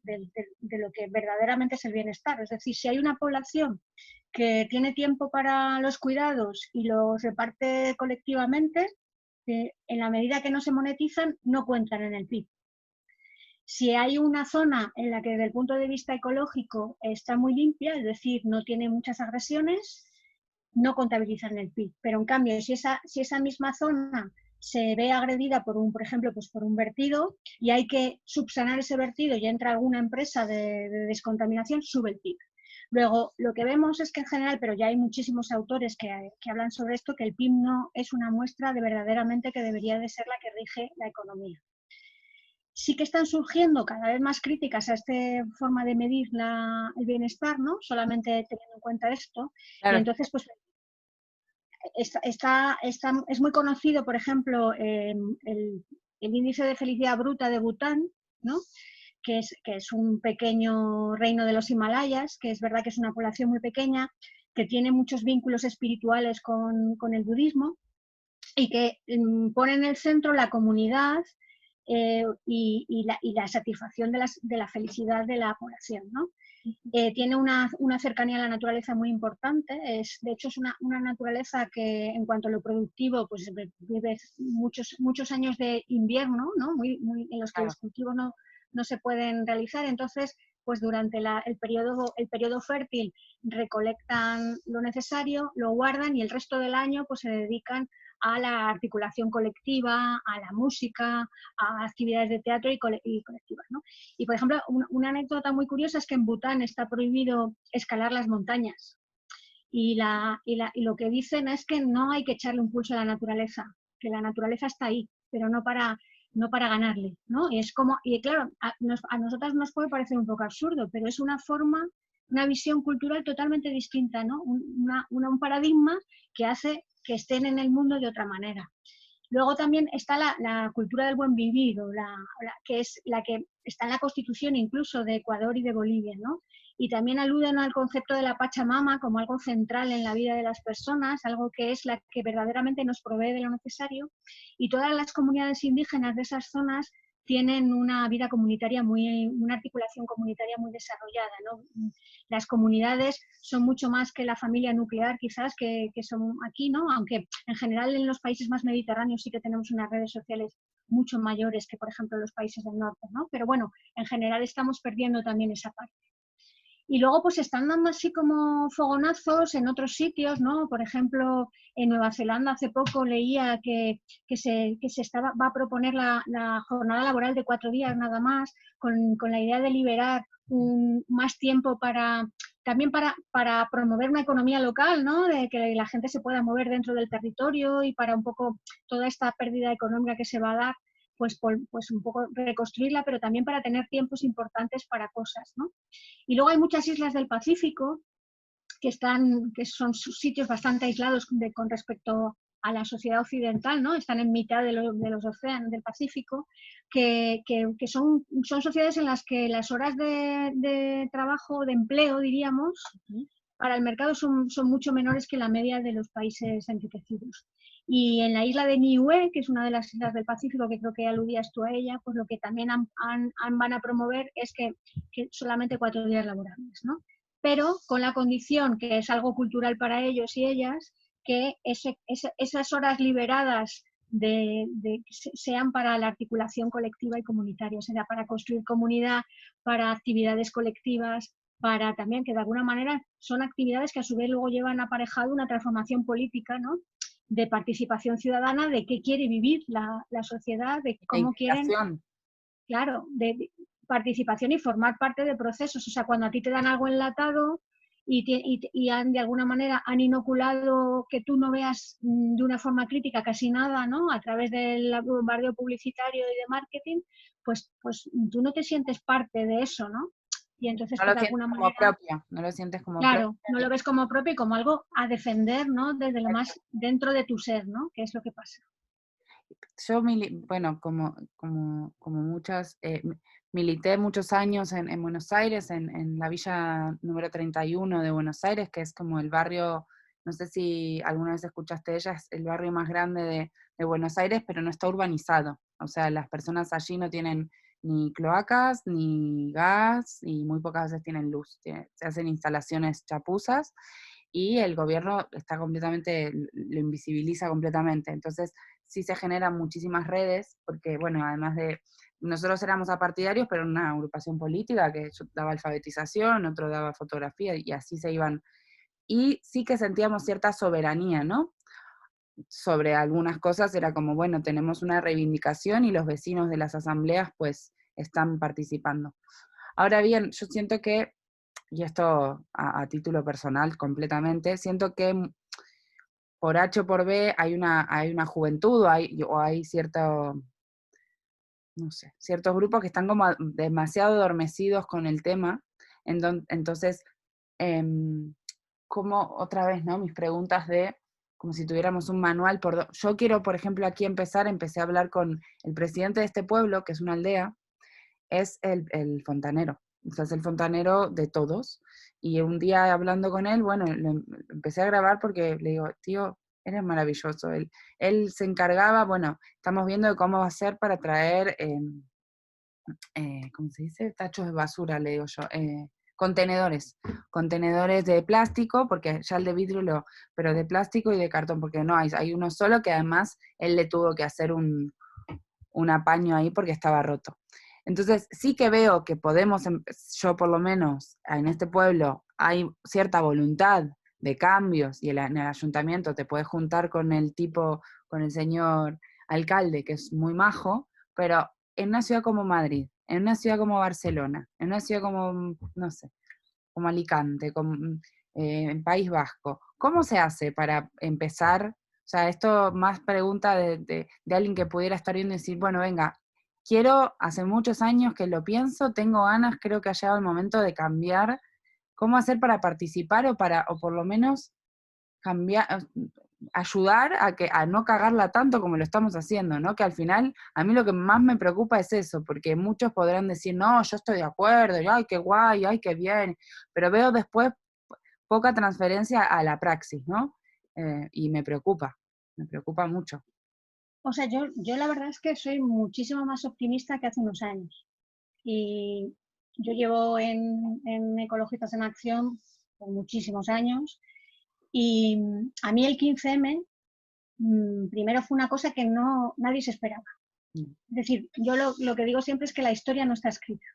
verdaderamente es el bienestar. Es decir, si hay una población que tiene tiempo para los cuidados y los reparte colectivamente, en la medida que no se monetizan, no cuentan en el PIB. Si hay una zona en la que desde el punto de vista ecológico está muy limpia, es decir, no tiene muchas agresiones, no contabilizan el PIB. Pero en cambio, si esa misma zona se ve agredida por ejemplo, pues por un vertido y hay que subsanar ese vertido y entra alguna empresa de descontaminación, sube el PIB. Luego, lo que vemos es que en general, pero ya hay muchísimos autores que hablan sobre esto, que el PIB no es una muestra de verdaderamente que debería de ser la que rige la economía. Sí que están surgiendo cada vez más críticas a esta forma de medir el bienestar, ¿no? Solamente teniendo en cuenta esto. Claro. Y entonces, pues, es muy conocido, por ejemplo, el índice de felicidad bruta de Bután, ¿no? que es un pequeño reino de los Himalayas, que es verdad que es una población muy pequeña, que tiene muchos vínculos espirituales con el budismo y que pone en el centro la comunidad y la satisfacción de la felicidad de la población, ¿no? Tiene una cercanía a la naturaleza muy importante, de hecho es una naturaleza que en cuanto a lo productivo pues vive muchos años de invierno, ¿no? En los que los cultivos no se pueden realizar, entonces pues durante el periodo fértil recolectan lo necesario, lo guardan y el resto del año pues se dedican a la articulación colectiva, a la música, a actividades de teatro y colectivas, ¿no? Y, por ejemplo, una anécdota muy curiosa es que en Bután está prohibido escalar las montañas. Y lo que dicen es que no hay que echarle un pulso a la naturaleza, que la naturaleza está ahí, pero no para ganarle, ¿no? Y claro, a nosotras nos puede parecer un poco absurdo, pero es una forma, una visión cultural totalmente distinta, ¿no? Un paradigma que hace que estén en el mundo de otra manera. Luego también está la cultura del buen vivir, que es la que está en la Constitución incluso de Ecuador y de Bolivia, ¿no? Y también aluden al concepto de la Pachamama como algo central en la vida de las personas, algo que es la que verdaderamente nos provee de lo necesario. Y todas las comunidades indígenas de esas zonas tienen una vida comunitaria una articulación comunitaria muy desarrollada, ¿no? Las comunidades son mucho más que la familia nuclear, quizás, que son aquí, ¿no? Aunque en general en los países más mediterráneos sí que tenemos unas redes sociales mucho mayores que, por ejemplo, los países del norte, ¿no? Pero bueno, en general estamos perdiendo también esa parte. Y luego pues están dando así como fogonazos en otros sitios, ¿no? Por ejemplo, en Nueva Zelanda hace poco leía que se va a proponer la jornada laboral de 4 días nada más, con la idea de liberar más tiempo también para promover una economía local, ¿no? De que la gente se pueda mover dentro del territorio y para un poco toda esta pérdida económica que se va a dar, pues un poco reconstruirla, pero también para tener tiempos importantes para cosas, ¿no? Y luego hay muchas islas del Pacífico que son sitios bastante aislados con respecto a la sociedad occidental, ¿no? Están en mitad de los océanos del Pacífico, que son sociedades en las que las horas de trabajo, de empleo, diríamos, para el mercado son mucho menores que la media de los países enriquecidos. Y en la isla de Niue, que es una de las islas del Pacífico, que creo que aludías tú a ella, pues lo que también van a promover es que solamente 4 días laborables, ¿no? Pero con la condición, que es algo cultural para ellos y ellas, que esas horas liberadas sean para la articulación colectiva y comunitaria, o sea, para construir comunidad, para actividades colectivas, para también que de alguna manera son actividades que a su vez luego llevan aparejado una transformación política, ¿no? De participación ciudadana, de qué quiere vivir la sociedad, de cómo quieren, claro, de participación y formar parte de procesos. O sea, cuando a ti te dan algo enlatado y de alguna manera han inoculado que tú no veas de una forma crítica casi nada, ¿no? A través del bombardeo publicitario y de marketing, pues tú no te sientes parte de eso, ¿no? Y entonces, no pues, lo de sientes alguna como manera, propio, no lo sientes como claro, propio. no lo ves como propio y como algo a defender, ¿no? Desde lo más dentro de tu ser, ¿no? Que es lo que pasa. Yo, bueno, como muchas, milité muchos años en Buenos Aires, en la villa número 31 de Buenos Aires, que es como el barrio, no sé si alguna vez escuchaste de ella, es el barrio más grande de Buenos Aires, pero no está urbanizado. O sea, las personas allí no tienen ni cloacas, ni gas, y muy pocas veces tienen luz. Se hacen instalaciones chapuzas. y el gobierno está completamente, lo invisibiliza completamente. Entonces sí se generan muchísimas redes, porque bueno, además de, nosotros éramos apartidarios, pero en una agrupación política que yo daba alfabetización, otro daba fotografía, y así se iban. Y sí que sentíamos cierta soberanía, ¿no? Sobre algunas cosas era como, bueno, tenemos una reivindicación y los vecinos de las asambleas pues están participando. Ahora bien, yo siento que, y esto a título personal completamente, siento que por H o por B hay una juventud o hay cierto, no sé, ciertos grupos que están como demasiado adormecidos con el tema, entonces, como otra vez, ¿no? Mis preguntas de, como si tuviéramos un manual yo quiero, por ejemplo, aquí empecé a hablar con el presidente de este pueblo, que es una aldea, es el fontanero, o sea, es el fontanero de todos, y un día hablando con él, bueno, empecé a grabar porque le digo, tío, eres maravilloso, él se encargaba, bueno, estamos viendo de cómo va a ser para traer, ¿cómo se dice? Tachos de basura, le digo yo, contenedores de plástico, porque ya el de vidrio pero de plástico y de cartón, porque no hay uno solo que además él le tuvo que hacer un apaño ahí porque estaba roto. Entonces sí que veo que podemos, yo por lo menos en este pueblo hay cierta voluntad de cambios y en el ayuntamiento te puedes juntar con el tipo, con el señor alcalde que es muy majo, pero en una ciudad como Madrid, en una ciudad como Barcelona, en una ciudad como, no sé, como Alicante, como en País Vasco, ¿cómo se hace para empezar? O sea, esto más pregunta de alguien que pudiera estar viendo y decir, bueno, venga, quiero, hace muchos años que lo pienso, tengo ganas, creo que ha llegado el momento de cambiar. ¿Cómo hacer para participar o por lo menos cambiar, ayudar a no cagarla tanto como lo estamos haciendo, ¿no? Que al final, a mí lo que más me preocupa es eso, porque muchos podrán decir, no, yo estoy de acuerdo, y, ay, qué guay, ay, qué bien, pero veo después poca transferencia a la praxis, ¿no? Y me preocupa mucho. O sea, yo la verdad es que soy muchísimo más optimista que hace unos años. Y yo llevo en Ecologistas en Acción por muchísimos años. Y a mí el 15M, primero fue una cosa que nadie se esperaba. Es decir, yo lo que digo siempre es que la historia no está escrita.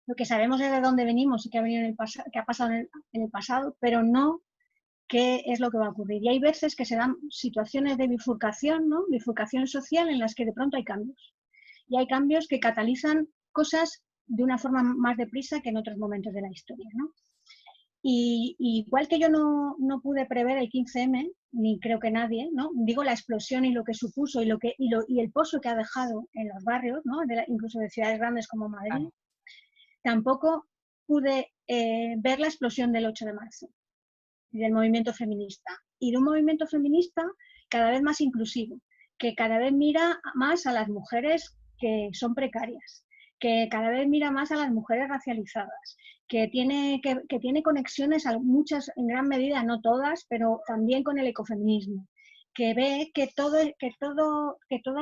Lo que sabemos es de dónde venimos y qué ha venido qué ha pasado en el pasado, pero no qué es lo que va a ocurrir. Y hay veces que se dan situaciones de bifurcación, ¿no? Bifurcación social en las que de pronto hay cambios. Y hay cambios que catalizan cosas de una forma más deprisa que en otros momentos de la historia, ¿no? Y igual que yo no pude prever el 15M, ni creo que nadie, ¿no? Digo la explosión y lo que supuso y el pozo que ha dejado en los barrios, ¿no? Incluso de ciudades grandes como Madrid, tampoco pude ver la explosión del 8 de marzo y del movimiento feminista. Y de un movimiento feminista cada vez más inclusivo, que cada vez mira más a las mujeres que son precarias, que cada vez mira más a las mujeres racializadas, que tiene conexiones, muchas en gran medida, no todas, pero también con el ecofeminismo, que ve que todos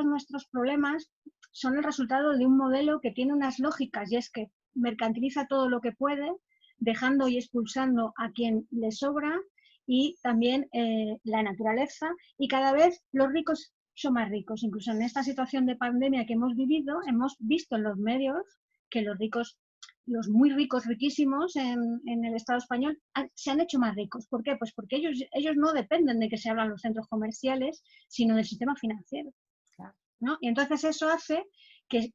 nuestros problemas son el resultado de un modelo que tiene unas lógicas, y es que mercantiliza todo lo que puede, dejando y expulsando a quien le sobra, y también la naturaleza, y cada vez los ricos son más ricos. Incluso en esta situación de pandemia que hemos vivido, hemos visto en los medios que los ricos, los muy ricos, riquísimos en el Estado español, se han hecho más ricos. ¿Por qué? Pues porque ellos no dependen de que se abran los centros comerciales, sino del sistema financiero, ¿no? Y entonces eso hace que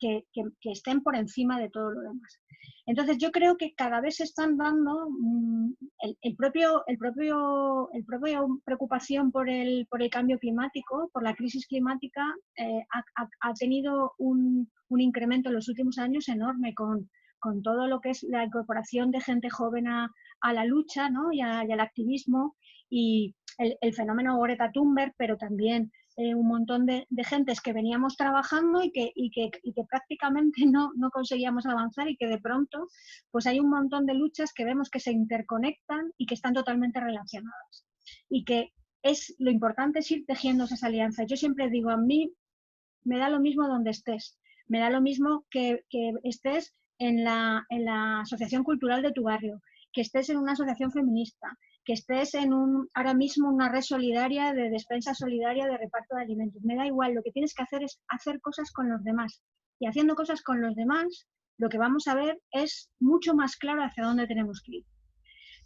estén por encima de todo lo demás. Entonces yo creo que cada vez se están dando el propio preocupación por el cambio climático, por la crisis climática, ha tenido un incremento en los últimos años enorme con todo lo que es la incorporación de gente joven a la lucha, ¿no? y al activismo, y el fenómeno Greta Thunberg, pero también un montón de gentes que veníamos trabajando y que prácticamente no conseguíamos avanzar, y que de pronto pues hay un montón de luchas que vemos que se interconectan y que están totalmente relacionadas. Y que lo importante es ir tejiendo esas alianzas. Yo siempre digo, a mí me da lo mismo donde estés, me da lo mismo que estés en la asociación cultural de tu barrio, que estés en una asociación feminista, que estés ahora mismo una red solidaria de despensa solidaria de reparto de alimentos. Me da igual, lo que tienes que hacer es hacer cosas con los demás. Y haciendo cosas con los demás, lo que vamos a ver es mucho más claro hacia dónde tenemos que ir.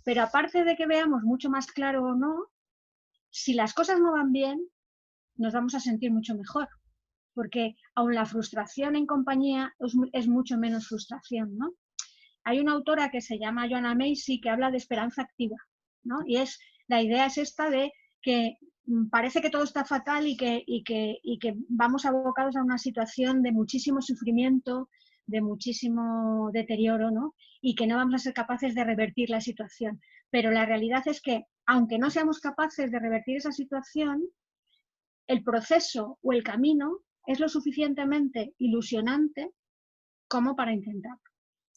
Pero aparte de que veamos mucho más claro o no, si las cosas no van bien, nos vamos a sentir mucho mejor. Porque aun la frustración en compañía es mucho menos frustración, ¿no? Hay una autora que se llama Joanna Macy que habla de esperanza activa, ¿no? Y la idea es esta de que parece que todo está fatal y que vamos abocados a una situación de muchísimo sufrimiento, de muchísimo deterioro, ¿no? Y que no vamos a ser capaces de revertir la situación. Pero la realidad es que, aunque no seamos capaces de revertir esa situación, el proceso o el camino es lo suficientemente ilusionante como para intentarlo.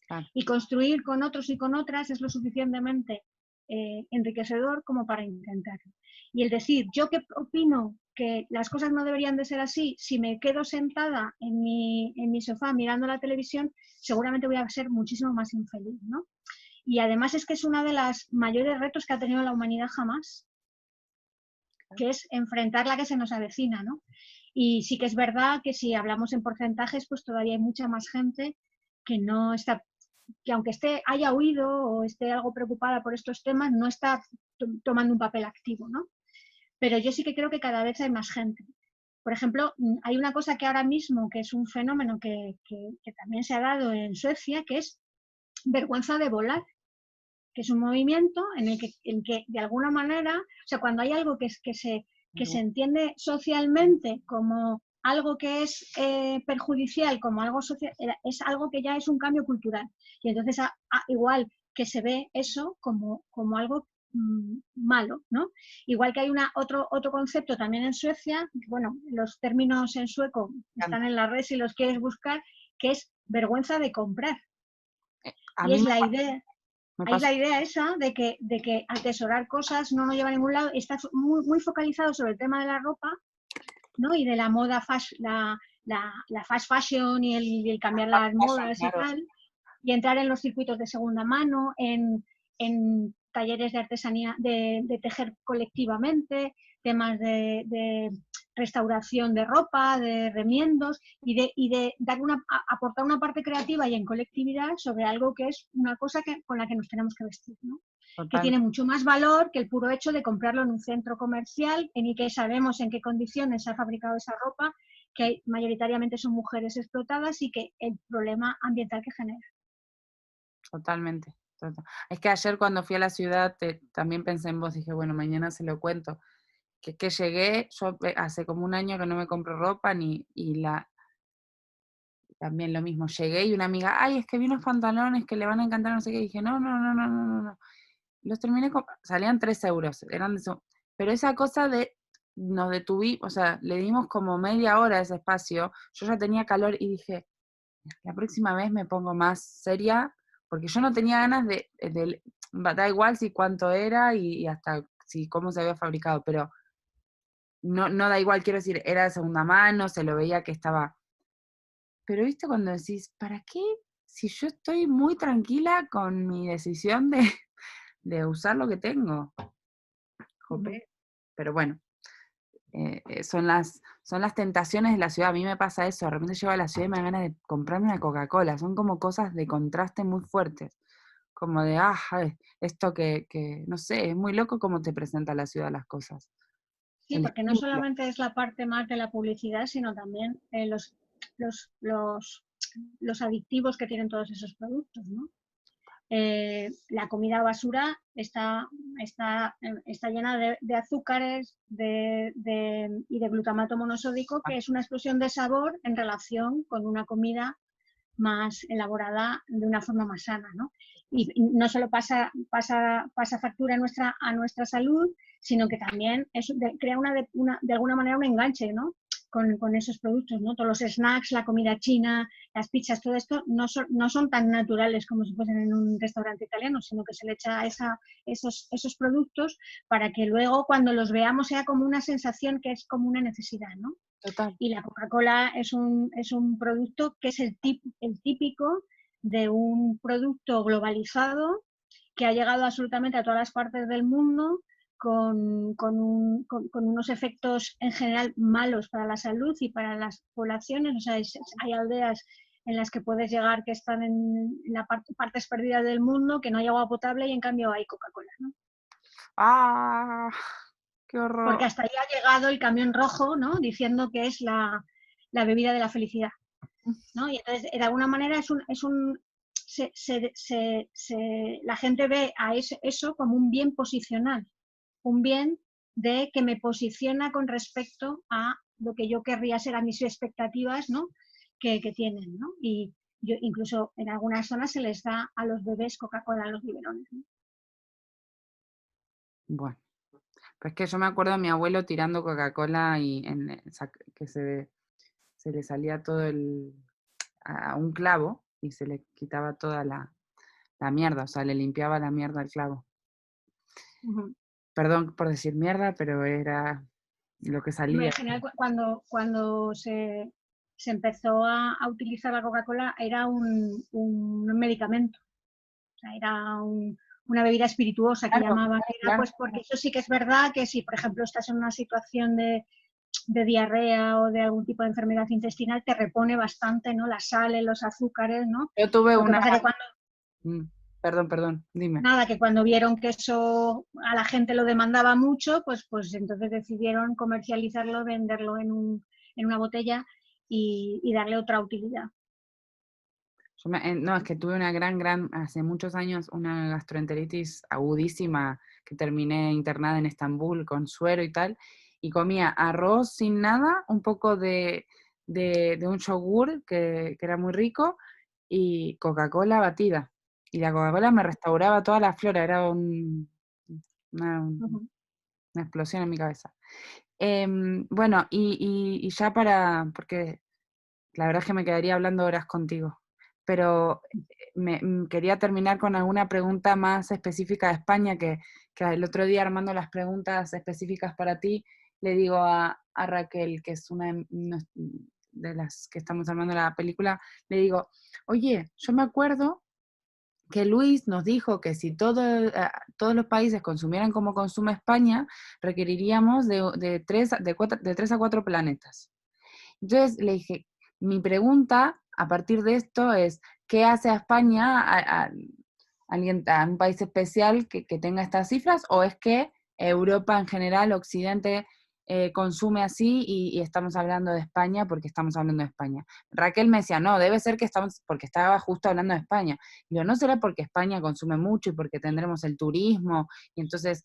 Claro. Y construir con otros y con otras es lo suficientemente enriquecedor como para intentarlo. Y el decir, yo que opino que las cosas no deberían de ser así, si me quedo sentada en mi sofá mirando la televisión, seguramente voy a ser muchísimo más infeliz, ¿no? Y además es que es uno de los mayores retos que ha tenido la humanidad jamás, que es enfrentar la que se nos avecina, ¿no? Y sí que es verdad que si hablamos en porcentajes, pues todavía hay mucha más gente que no está, que aunque haya oído o esté algo preocupada por estos temas, no está tomando un papel activo, ¿no? Pero yo sí que creo que cada vez hay más gente. Por ejemplo, hay una cosa que ahora mismo, que es un fenómeno que también se ha dado en Suecia, que es vergüenza de volar, que es un movimiento en el que de alguna manera, o sea, cuando hay algo que se entiende socialmente como algo que es perjudicial, como algo social, es algo que ya es un cambio cultural. Y entonces, igual que se ve eso como algo malo, ¿no? Igual que hay otro concepto también en Suecia, bueno, los términos en sueco están en la red si los quieres buscar, que es vergüenza de comprar. Y es la idea. Hay la idea esa de que atesorar cosas no nos lleva a ningún lado. Está muy, muy focalizado sobre el tema de la ropa, ¿no? Y de la moda, la fast fashion y el cambiar las modas y tal. Y entrar en los circuitos de segunda mano, en talleres de artesanía, de tejer colectivamente, temas de restauración de ropa, de remiendos y de aportar una parte creativa y en colectividad sobre algo que es una cosa con la que nos tenemos que vestir, ¿no? Que tiene mucho más valor que el puro hecho de comprarlo en un centro comercial en el que sabemos en qué condiciones se ha fabricado esa ropa, que mayoritariamente son mujeres explotadas y que el problema ambiental que genera. Totalmente. Es que ayer cuando fui a la ciudad también pensé en vos, dije, bueno, mañana se lo cuento. Que llegué, yo hace como un año que no me compro ropa, también lo mismo, llegué y una amiga, ay, es que vi unos pantalones que le van a encantar, no sé qué, y dije, no. Los terminé, salían 3 euros, eran de eso. Pero esa cosa nos detuvimos, o sea, le dimos como media hora a ese espacio, yo ya tenía calor y dije, la próxima vez me pongo más seria, porque yo no tenía ganas da igual si cuánto era y hasta si cómo se había fabricado, pero no da igual, quiero decir, era de segunda mano, se lo veía que estaba. Pero viste cuando decís, ¿para qué? Si yo estoy muy tranquila con mi decisión de usar lo que tengo. Jope. Pero bueno, son las tentaciones de la ciudad. A mí me pasa eso, de repente llego a la ciudad y me dan ganas de comprarme una Coca-Cola. Son como cosas de contraste muy fuertes. Como de, esto que, no sé, es muy loco cómo te presenta la ciudad las cosas. Sí, porque no solamente es la parte más de la publicidad, sino también los adictivos que tienen todos esos productos, ¿no? La comida basura está llena de azúcares y de glutamato monosódico, que es una explosión de sabor en relación con una comida más elaborada de una forma más sana, ¿no? Y no solo pasa factura a nuestra salud, sino que también crea de alguna manera un enganche, ¿no? Con esos productos, ¿no? Todos los snacks, la comida china, las pizzas, todo esto no son tan naturales como si fuesen en un restaurante italiano, sino que se le echa esos productos para que luego cuando los veamos sea como una sensación que es como una necesidad, ¿no? Total. Y la Coca-Cola es un producto que es el típico de un producto globalizado que ha llegado absolutamente a todas las partes del mundo con unos efectos en general malos para la salud y para las poblaciones. O sea, hay aldeas en las que puedes llegar que están en las partes perdidas del mundo, que no hay agua potable y en cambio hay Coca-Cola, ¿no? ¡Ah! ¡Qué horror! Porque hasta ahí ha llegado el camión rojo, ¿no? Diciendo que es la bebida de la felicidad, ¿no? Y entonces, de alguna manera, la gente ve a eso como un bien posicional, un bien de que me posiciona con respecto a lo que yo querría ser, a mis expectativas, ¿no? que tienen, ¿no? Y incluso en algunas zonas se les da a los bebés Coca-Cola a los biberones, ¿no? Bueno, pues que yo me acuerdo de mi abuelo tirando Coca-Cola y que se le salía todo a un clavo y se le quitaba toda la mierda, o sea, le limpiaba la mierda al clavo. Uh-huh. Perdón por decir mierda, pero era lo que salía. En general, cuando se empezó a utilizar la Coca-Cola, era un medicamento, o sea, era una bebida espirituosa que llamaban, pues porque eso sí que es verdad que si, por ejemplo, estás en una situación de diarrea o de algún tipo de enfermedad intestinal, te repone bastante, ¿no? La sal, los azúcares, ¿no? Yo tuve Lo que una... pasa que cuando... Perdón, dime. Nada, que cuando vieron que eso a la gente lo demandaba mucho, pues entonces decidieron comercializarlo, venderlo en una botella y darle otra utilidad. No, es que tuve una hace muchos años, una gastroenteritis agudísima que terminé internada en Estambul con suero y tal, y comía arroz sin nada, un poco de un yogur que era muy rico y Coca-Cola batida. Y la Coca-Cola me restauraba toda la flora, era una explosión en mi cabeza. Bueno, y ya porque la verdad es que me quedaría hablando horas contigo, pero quería terminar con alguna pregunta más específica de España, que el otro día armando las preguntas específicas para ti, le digo a Raquel, que es una de las que estamos armando la película, le digo, oye, yo me acuerdo que Luis nos dijo que si todos los países consumieran como consume España, requeriríamos de 3 a 4 planetas. Entonces le dije, mi pregunta a partir de esto es, ¿qué hace a España a un país especial que tenga estas cifras? ¿O es que Europa en general, Occidente, consume así y estamos hablando de España porque estamos hablando de España? Raquel me decía, no, debe ser que estamos, porque estaba justo hablando de España. Y yo, ¿no será porque España consume mucho y porque tendremos el turismo? Y entonces,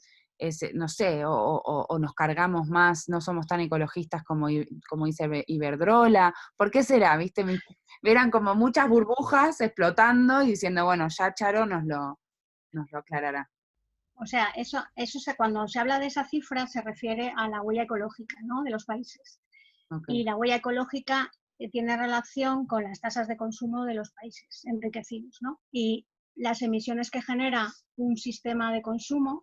no sé, o nos cargamos más, no somos tan ecologistas como dice Iberdrola. ¿Por qué será? ¿Viste? Eran como muchas burbujas explotando y diciendo, bueno, ya Charo nos lo aclarará. O sea, cuando se habla de esa cifra se refiere a la huella ecológica, ¿no? De los países. Okay. Y la huella ecológica tiene relación con las tasas de consumo de los países enriquecidos, ¿no? Y las emisiones que genera un sistema de consumo,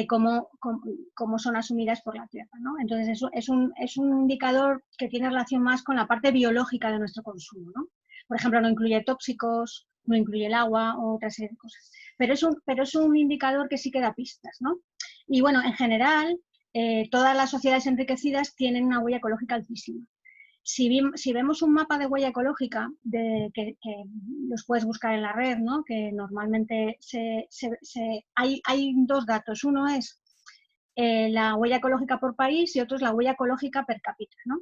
cómo son asumidas por la Tierra, ¿no? Entonces, eso es un indicador que tiene relación más con la parte biológica de nuestro consumo, ¿no? Por ejemplo, no incluye tóxicos, no incluye el agua o otra serie de cosas. Pero es un indicador que sí que da pistas, ¿no? Y bueno, en general, todas las sociedades enriquecidas tienen una huella ecológica altísima. Si vemos un mapa de huella ecológica, que los puedes buscar en la red, ¿no? Que normalmente hay dos datos. Uno es la huella ecológica por país y otro es la huella ecológica per cápita, ¿no?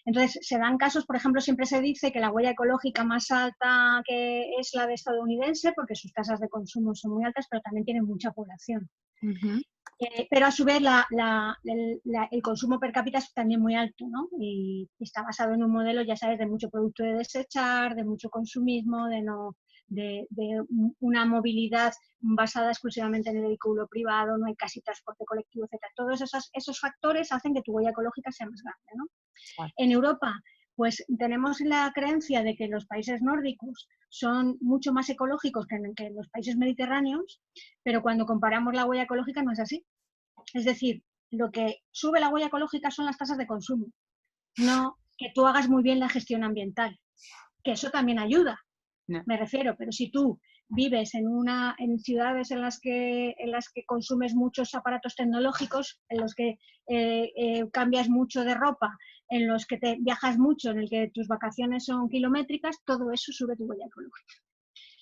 Entonces, se dan casos, por ejemplo, siempre se dice que la huella ecológica más alta que es la de estadounidense, porque sus tasas de consumo son muy altas, pero también tienen mucha población. Uh-huh. Pero a su vez el consumo per cápita es también muy alto, ¿no? Y está basado en un modelo, ya sabes, de mucho producto de desechar, de mucho consumismo, de una movilidad basada exclusivamente en el vehículo privado, no hay casi transporte colectivo, etc. Todos esos factores hacen que tu huella ecológica sea más grande, ¿no? En Europa, pues tenemos la creencia de que los países nórdicos son mucho más ecológicos que los países mediterráneos, pero cuando comparamos la huella ecológica no es así. Es decir, lo que sube la huella ecológica son las tasas de consumo, no que tú hagas muy bien la gestión ambiental, que eso también ayuda, me refiero, pero si tú vives en ciudades en las que consumes muchos aparatos tecnológicos, en los que cambias mucho de ropa, en los que te viajas mucho, en el que tus vacaciones son kilométricas, todo eso sube tu huella ecológica.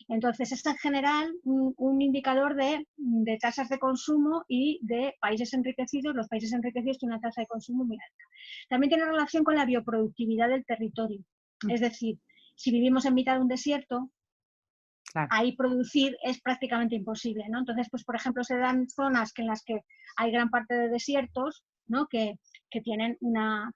Entonces, es en general un indicador de tasas de consumo y de países enriquecidos. Los países enriquecidos tienen una tasa de consumo muy alta. También tiene relación con la bioproductividad del territorio. Es decir, si vivimos en mitad de un desierto, claro, ahí producir es prácticamente imposible, ¿no? Entonces, pues por ejemplo, se dan zonas en las que hay gran parte de desiertos, ¿no? que tienen una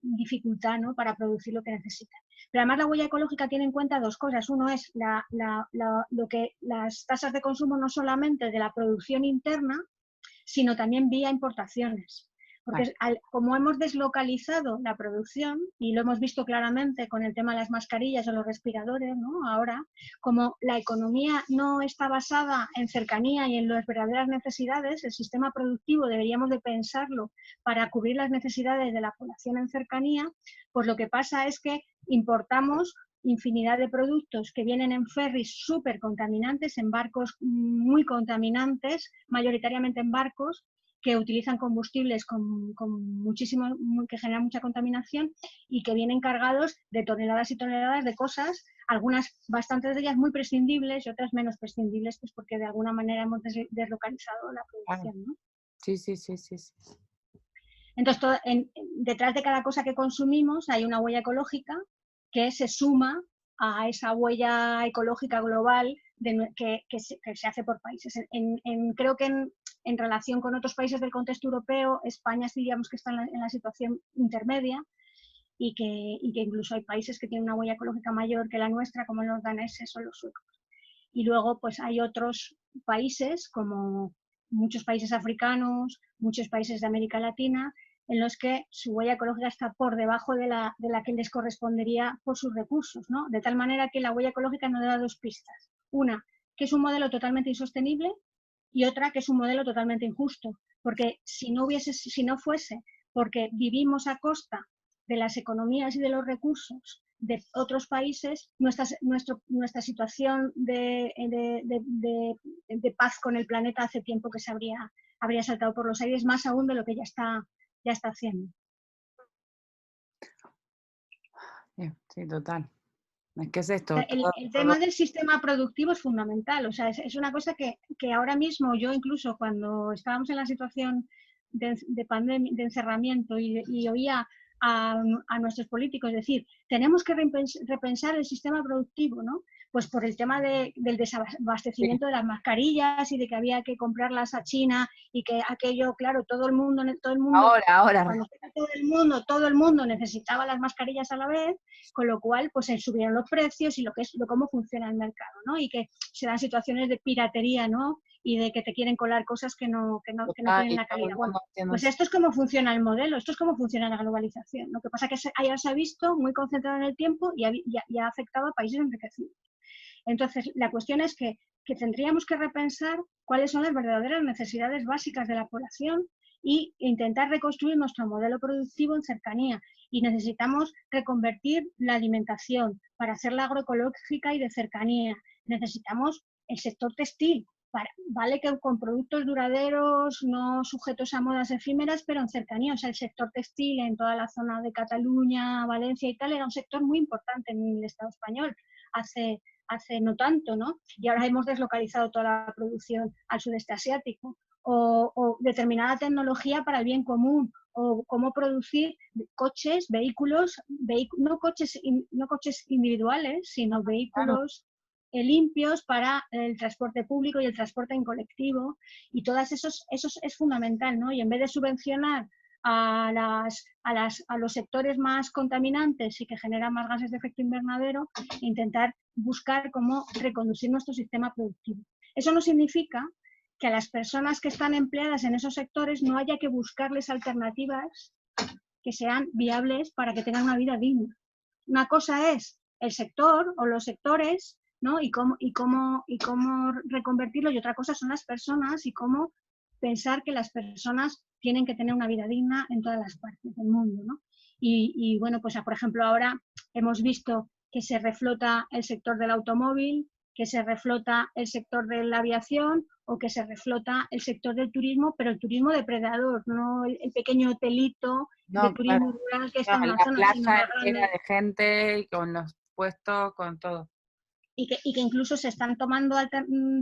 dificultad, ¿no? para producir lo que necesitan. Pero además la huella ecológica tiene en cuenta dos cosas. Uno es lo que las tasas de consumo no solamente de la producción interna, sino también vía importaciones. Porque como hemos deslocalizado la producción, y lo hemos visto claramente con el tema de las mascarillas o los respiradores, ¿no? Ahora, como la economía no está basada en cercanía y en las verdaderas necesidades, el sistema productivo deberíamos de pensarlo para cubrir las necesidades de la población en cercanía, pues lo que pasa es que importamos infinidad de productos que vienen en ferries súper contaminantes, en barcos muy contaminantes, mayoritariamente en barcos, que utilizan combustibles que generan mucha contaminación y que vienen cargados de toneladas y toneladas de cosas, algunas, bastantes de ellas muy prescindibles y otras menos prescindibles, pues porque de alguna manera hemos deslocalizado la producción, ¿no? Sí. Entonces, detrás de cada cosa que consumimos hay una huella ecológica que se suma a esa huella ecológica global que se hace por países. Creo que en relación con otros países del contexto europeo, España diríamos que está en la situación intermedia y que incluso hay países que tienen una huella ecológica mayor que la nuestra, como los daneses o los suecos. Y luego pues hay otros países, como muchos países africanos, muchos países de América Latina, en los que su huella ecológica está por debajo de la que les correspondería por sus recursos, ¿no? De tal manera que la huella ecológica nos da dos pistas. Una, que es un modelo totalmente insostenible, y otra, que es un modelo totalmente injusto. Porque si no fuese porque vivimos a costa de las economías y de los recursos de otros países, nuestra situación de paz con el planeta hace tiempo que se habría saltado por los aires, más aún de lo que ya está haciendo. Sí, total. Es que es esto. El tema del sistema productivo es fundamental. O sea, es una cosa que ahora mismo yo, incluso cuando estábamos en la situación de pandemia, de encerramiento y oía a nuestros políticos decir, tenemos que repensar el sistema productivo, ¿no? Pues por el tema del desabastecimiento de las mascarillas y de que había que comprarlas a China y que aquello, claro, todo el mundo ahora. Cuando todo el mundo necesitaba las mascarillas a la vez, con lo cual pues se subieron los precios y cómo funciona el mercado, ¿no? Y que se dan situaciones de piratería, ¿no? Y de que te quieren colar cosas que no tienen la calidad. Bueno, pues esto es cómo funciona el modelo, esto es cómo funciona la globalización. Lo que pasa es que ahora se ha visto muy concentrado en el tiempo y ha afectado a países enriquecidos. Entonces, la cuestión es que tendríamos que repensar cuáles son las verdaderas necesidades básicas de la población e intentar reconstruir nuestro modelo productivo en cercanía. Y necesitamos reconvertir la alimentación para hacerla agroecológica y de cercanía. Necesitamos el sector textil, vale que con productos duraderos, no sujetos a modas efímeras, pero en cercanía. O sea, el sector textil en toda la zona de Cataluña, Valencia y tal, era un sector muy importante en el Estado español hace no tanto, ¿no? Y ahora hemos deslocalizado toda la producción al sudeste asiático. O determinada tecnología para el bien común, o cómo producir coches, vehículos, no coches individuales, sino vehículos limpios para el transporte público y el transporte en colectivo, y todas esos es fundamental, ¿no? Y en vez de subvencionar a los sectores más contaminantes y que generan más gases de efecto invernadero, intentar buscar cómo reconducir nuestro sistema productivo. Eso no significa que a las personas que están empleadas en esos sectores no haya que buscarles alternativas que sean viables para que tengan una vida digna. Una cosa es el sector o los sectores, ¿no? y cómo reconvertirlo, y otra cosa son las personas y cómo pensar que las personas tienen que tener una vida digna en todas las partes del mundo, ¿no? Y bueno, pues por ejemplo ahora hemos visto que se reflota el sector del automóvil, que se reflota el sector de la aviación o que se reflota el sector del turismo, pero el turismo depredador, no el pequeño hotelito de No, turismo rural que está en la una zona, sino playa el entera grande. de gente, y con los puestos, con todo. Y que incluso se están tomando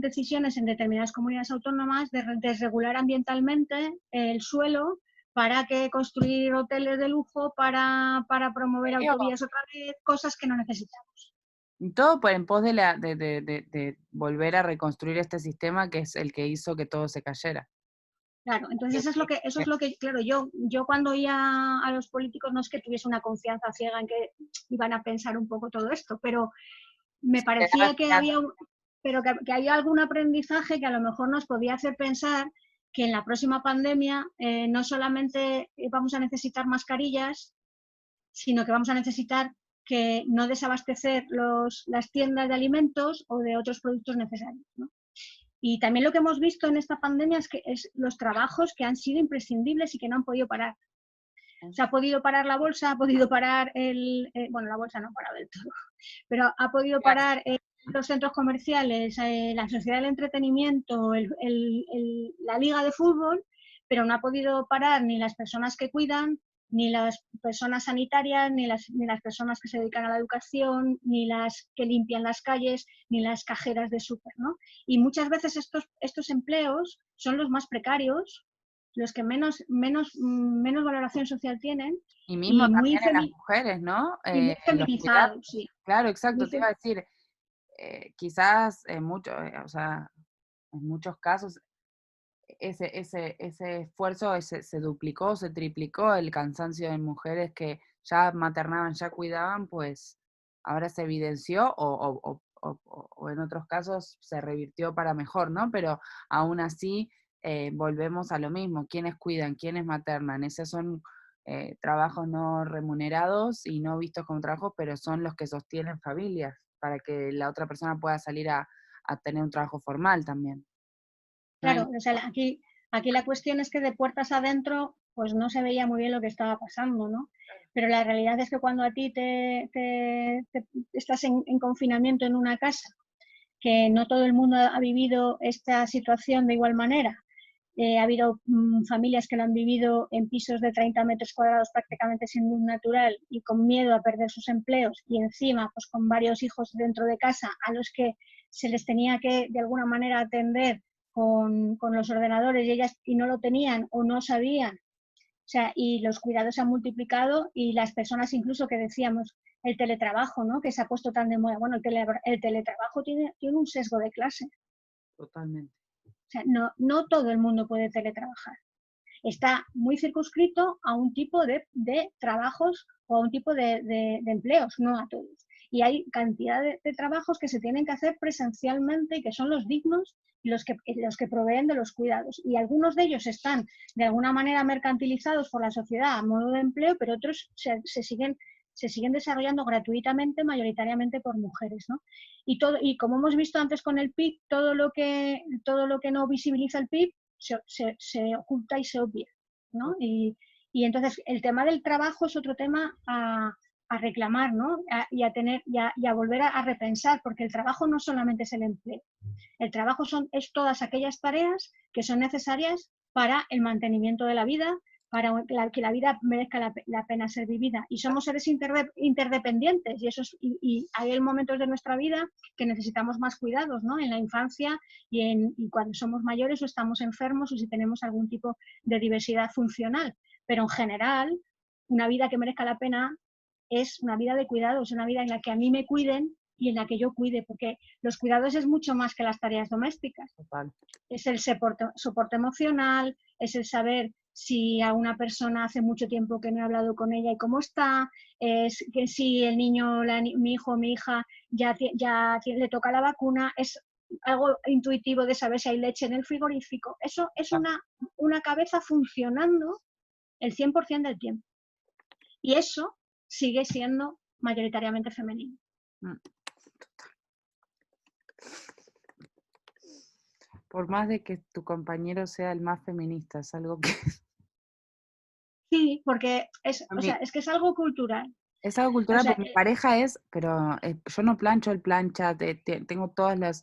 decisiones en determinadas comunidades autónomas de desregular ambientalmente el suelo para que construir hoteles de lujo, para promover autovías otra vez, cosas que no necesitamos. Y todo en pos de volver a reconstruir este sistema que es el que hizo que todo se cayera. Claro, entonces eso es lo que claro, yo cuando oía a los políticos no es que tuviese una confianza ciega en que iban a pensar un poco todo esto, pero me parecía que había que había algún aprendizaje que a lo mejor nos podía hacer pensar que en la próxima pandemia no solamente vamos a necesitar mascarillas, sino que vamos a necesitar que no desabastecer las tiendas de alimentos o de otros productos necesarios, ¿no? Y también lo que hemos visto en esta pandemia es que los trabajos que han sido imprescindibles y que no han podido parar. Se ha podido parar la bolsa, ha podido parar bueno, la bolsa no ha parado del todo, pero ha podido parar los centros comerciales, la sociedad del entretenimiento, la liga de fútbol, pero no ha podido parar ni las personas que cuidan, ni las personas sanitarias, ni las personas que se dedican a la educación, ni las que limpian las calles, ni las cajeras de súper, ¿no? Y muchas veces estos empleos son los más precarios, los que menos valoración social tienen. Y mismo también en las mujeres, ¿no? Y muy feminizados, sí. Claro, exacto, te iba a decir, quizás en o sea, en muchos casos ese esfuerzo se duplicó, se triplicó, el cansancio de mujeres que ya maternaban, ya cuidaban, pues ahora se evidenció o en otros casos se revirtió para mejor, ¿no? Pero aún así volvemos a lo mismo, ¿quiénes cuidan? ¿Quiénes maternan? Esos son trabajos no remunerados y no vistos como trabajos, pero son los que sostienen familias para que la otra persona pueda salir a tener un trabajo formal también. Claro, o sea, aquí la cuestión es que de puertas adentro pues no se veía muy bien lo que estaba pasando, ¿no? Pero la realidad es que cuando a ti estás en confinamiento en una casa, que no todo el mundo ha vivido esta situación de igual manera. Ha habido familias que lo han vivido en pisos de 30 metros cuadrados prácticamente sin luz natural y con miedo a perder sus empleos y encima pues con varios hijos dentro de casa a los que se les tenía que de alguna manera atender con los ordenadores y no lo tenían o no sabían. O sea, y los cuidados se han multiplicado y las personas incluso que decíamos, el teletrabajo, ¿no? Que se ha puesto tan de moda. Bueno, el teletrabajo tiene un sesgo de clase. Totalmente. O sea, no todo el mundo puede teletrabajar. Está muy circunscrito a un tipo de trabajos o a un tipo de empleos, no a todos. Y hay cantidad de trabajos que se tienen que hacer presencialmente y que son los dignos y los que proveen de los cuidados. Y algunos de ellos están de alguna manera mercantilizados por la sociedad a modo de empleo, pero otros se siguen desarrollando gratuitamente, mayoritariamente por mujeres, ¿no? Y como hemos visto antes con el PIB, todo lo que no visibiliza el PIB se oculta y se obvia, ¿no? Y entonces el tema del trabajo es otro tema a reclamar, ¿no? Y a volver a repensar, porque el trabajo no solamente es el empleo. El trabajo es todas aquellas tareas que son necesarias para el mantenimiento de la vida, para que la vida merezca la pena ser vivida. Y somos seres interdependientes y hay momentos de nuestra vida que necesitamos más cuidados, ¿no? En la infancia y cuando somos mayores o estamos enfermos o si tenemos algún tipo de diversidad funcional. Pero en general, una vida que merezca la pena es una vida de cuidados, una vida en la que a mí me cuiden y en la que yo cuide, porque los cuidados es mucho más que las tareas domésticas. Total. Es el soporte emocional, es el saber si a una persona hace mucho tiempo que no he hablado con ella y cómo está, es que si el niño, mi hijo o mi hija ya le toca la vacuna, es algo intuitivo de saber si hay leche en el frigorífico. Eso es una cabeza funcionando el 100% del tiempo. Y eso sigue siendo mayoritariamente femenino. Por más de que tu compañero sea el más feminista, es algo que... Sí, porque es que es algo cultural. Es algo O cultural, sea, porque mi pareja pero yo no plancho, él plancha, tengo todas las